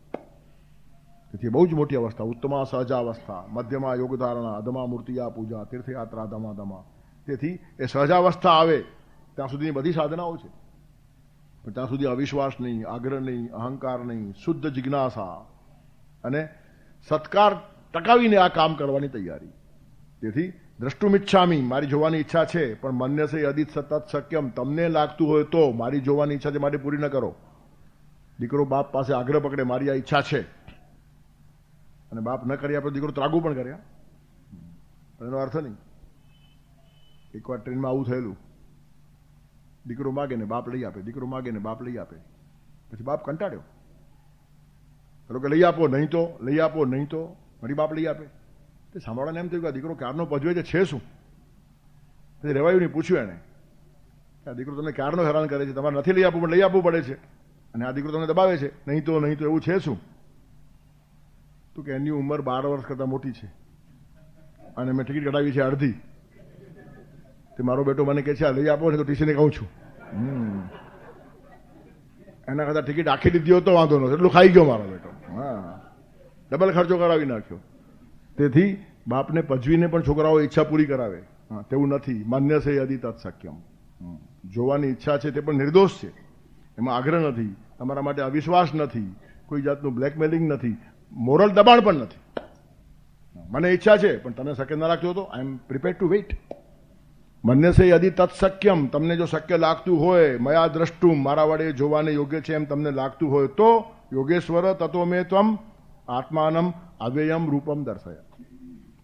તેથી બહુ જ મોટી અવસ્થા. ઉત્તમા સહજાવસ્થા, મધ્યમાં યોગ ધારણા, અધમા મૂર્તિયા પૂજા, તીર્થયાત્રા ધમા ધમા. તેથી એ સહજાવસ્થા આવે ત્યાં સુધીની બધી સાધનાઓ છે, પણ ત્યાં સુધી અવિશ્વાસ નહીં, આગ્રહ નહીં, અહંકાર નહીં, શુદ્ધ જિજ્ઞાસા અને સત્કાર ટકાવીને આ કામ કરવાની તૈયારી. તેથી દ્રષ્ટુમિચ્છામી, મારી જોવાની ઈચ્છા છે, પણ મન્ય છે અદિત સતત શક્યમ, તમને લાગતું હોય તો મારી જોવાની ઈચ્છા છે માટે પૂરી ન કરો. દીકરો બાપ પાસે આગ્રહ પકડે, મારી આ ઈચ્છા છે, અને બાપ ન કરી આપે, દીકરો ત્રાગુ પણ કર્યા, પણ એનો અર્થ નહીં. એકવાર ટ્રેનમાં આવું થયેલું, દીકરો માગે ને બાપ લઈ આપે, દીકરો માગે ને બાપ લઈ આપે. પછી બાપ કંટાળ્યો, પેલો કે લઈ આપો નહીં તો, લઈ આપો નહીં તો, મારી બાપ લઈ આપે. તે સાંભળવાને એમ થયું કે આ દીકરો ક્યારનો પજવે છે શું? પછી રેવાયું નહીં, પૂછ્યું એને કે આ દીકરો તમને ક્યારનો હેરાન કરે છે, તમારે નથી લઈ આપવું પણ લઈ આપવું પડે છે, અને આ દીકરો તમને દબાવે છે, નહીં તો એવું છે શું? તો કે એની ઉંમર 12 વર્ષ કરતાં મોટી છે અને મેં ટિકિટ કઢાવી છે અડધી. તે મારો બેટો મને કહે છે આ લઈ આપો ને, તો ટીસીને કહું છું એના કરતાં ટિકિટ આખી લીધી હોત તો વાંધો નહોતો, એટલું ખાઈ ગયો મારો બેટો. હા, ડબલ ખર્ચો કરાવી નાખ્યો. તેથી બાપને પજવીને પણ છોકરાઓ ઈચ્છા પૂરી કરાવે. હા, તેવું નથી. માન્ય છે યદિ તત્સક્યમ, જોવાની ઈચ્છા છે તે પણ નિર્દોષ છે, એમાં આગ્રહ નથી, તમારા માટે અવિશ્વાસ નથી, કોઈ જાતનું બ્લેકમેલિંગ નથી, મોરલ દબાણ પણ નથી. મને ઈચ્છા છે પણ તમે શક્ય ના લાગતું હતો, આઈ એમ પ્રિપેર્ડ ટુ વેઇટ. મન્ય છે યદિ તત્સક્યમ, તમને જો શક્ય લાગતું હોય, મયા દ્રષ્ટુમ, મારા વડે જોવાને યોગ્ય છે એમ તમને લાગતું હોય તો યોગેશ્વર તતો મે ત્વમ આત્માનમ અવ્યયમ રૂપમ દર્શય.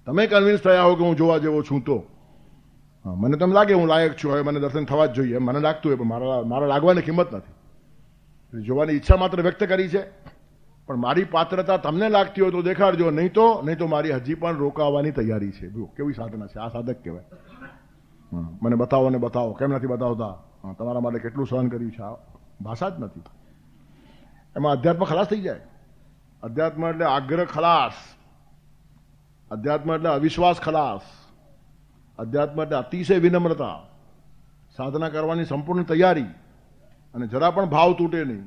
તમે કન્વિન્સ થયા હો કે હું જોવા જેવો છું તો મને તેમ લાગે હું લાયક છું, હવે મને દર્શન થવા જ જોઈએ એમ મને લાગતું હોય, પણ મારા લાગવાની કિંમત નથી. જોવાની ઈચ્છા માત્ર વ્યક્ત કરી છે, પણ મારી પાત્રતા તમને લાગતી હોય તો દેખાડજો, નહીં તો મારી હજી પણ રોકાવાની તૈયારી છે. જો કેવી સાધના છે, આ સાધક કહેવાય. મને બતાવો ને બતાવો, કેમ નથી બતાવતા? તમારા માટે કેટલું સહન કર્યું છે, આ ભાષા જ નથી. એમાં અધ્યાત્મ ખલાસ થઈ જાય. અધ્યાત્મ એટલે આગ્રહ ખલાસ, અધ્યાત્મ એટલે અવિશ્વાસ ખલાસ, અધ્યાત્મ એટલે અતિશય વિનમ્રતા, સાધના કરવાની સંપૂર્ણ તૈયારી, અને જરા પણ ભાવ તૂટે નહીં.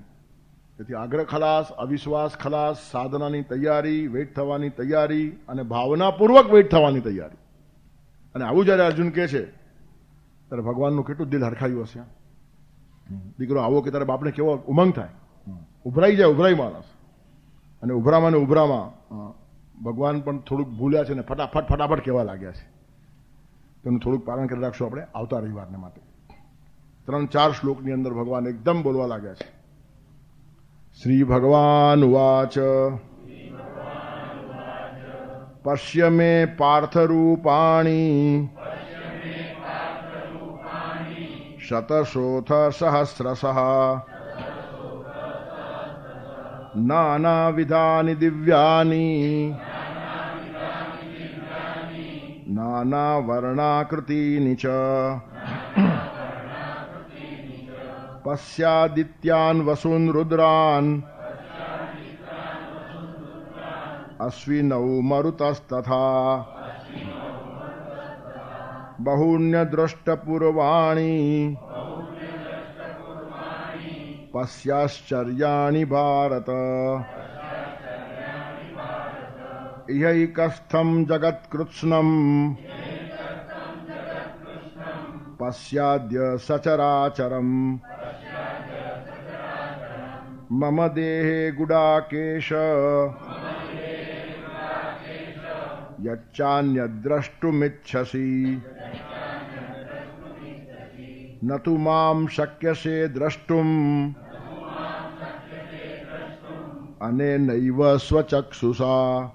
તેથી આગ્રહ ખલાસ, અવિશ્વાસ ખલાસ, સાધનાની તૈયારી, વેઇટ થવાની તૈયારી, અને ભાવનાપૂર્વક વેઇટ થવાની તૈયારી. અને આવું જ્યારે અર્જુન કહે છે ત્યારે ભગવાનનું કેટલું દિલ હરખાયું હશે. દીકરો આવો કે તારે બાપને કેવો ઉમંગ થાય, ઉભરાઈ માણસ. અને ઉભરામાં ભગવાન પણ થોડુંક ભૂલ્યા છે ને ફટાફટ કહેવા લાગ્યા છે. તેનું થોડુંક પાલન કરી રાખશું આપણે આવતા રવિવારને માટે. 3-4 શ્લોકની અંદર ભગવાન એકદમ બોલવા લાગ્યા છે. શ્રી ભગવાન ઉવાચ પશ્ય મે પાર્થરૂપાણી શતશોથ સહસ્રશઃ નાનાવિધાની દિવ્યાની નાનાવર્ણાકૃતિની ચ પશ્યાદિત્યાન વસુન રુદ્રાન અશ્વિનૌ મરુતಸ್ತથા બહુન્યદ્રષ્ટપૂર્વાણી પશ્યાશ્ચર્યાણિ ભારત ઇહૈકસ્થં જગત્કૃત્સ્નં પશ્યાદ્ય સચરાચરમ મમ દેહે ગુડાકેશ યચ્ચાન્યદ્રષ્ટુમિચ્છસી ન તુ મામ શક્યસે દ્રષ્ટુમ અનેનૈવ સ્વચક્ષુષા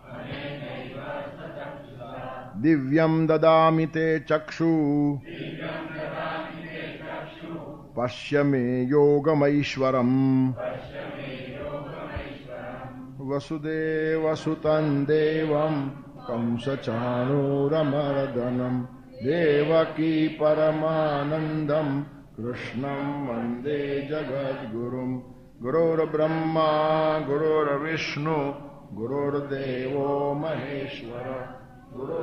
દિવ્યમ દદામિ તે ચક્ષુ પશ્ય મે યોગમૈશ્વરમ વસુદેવસુતં દેવં કંસચાણૂરમર્દનમ દેવકી પરમાનંદમ કૃષ્ણં વંદે જગદ્ગુરુમ ગુરુર્બ્રહ્મા ગુરુર્વિષ્ણુ ગુરુર્દેવો મહેશ્વર ગુરુ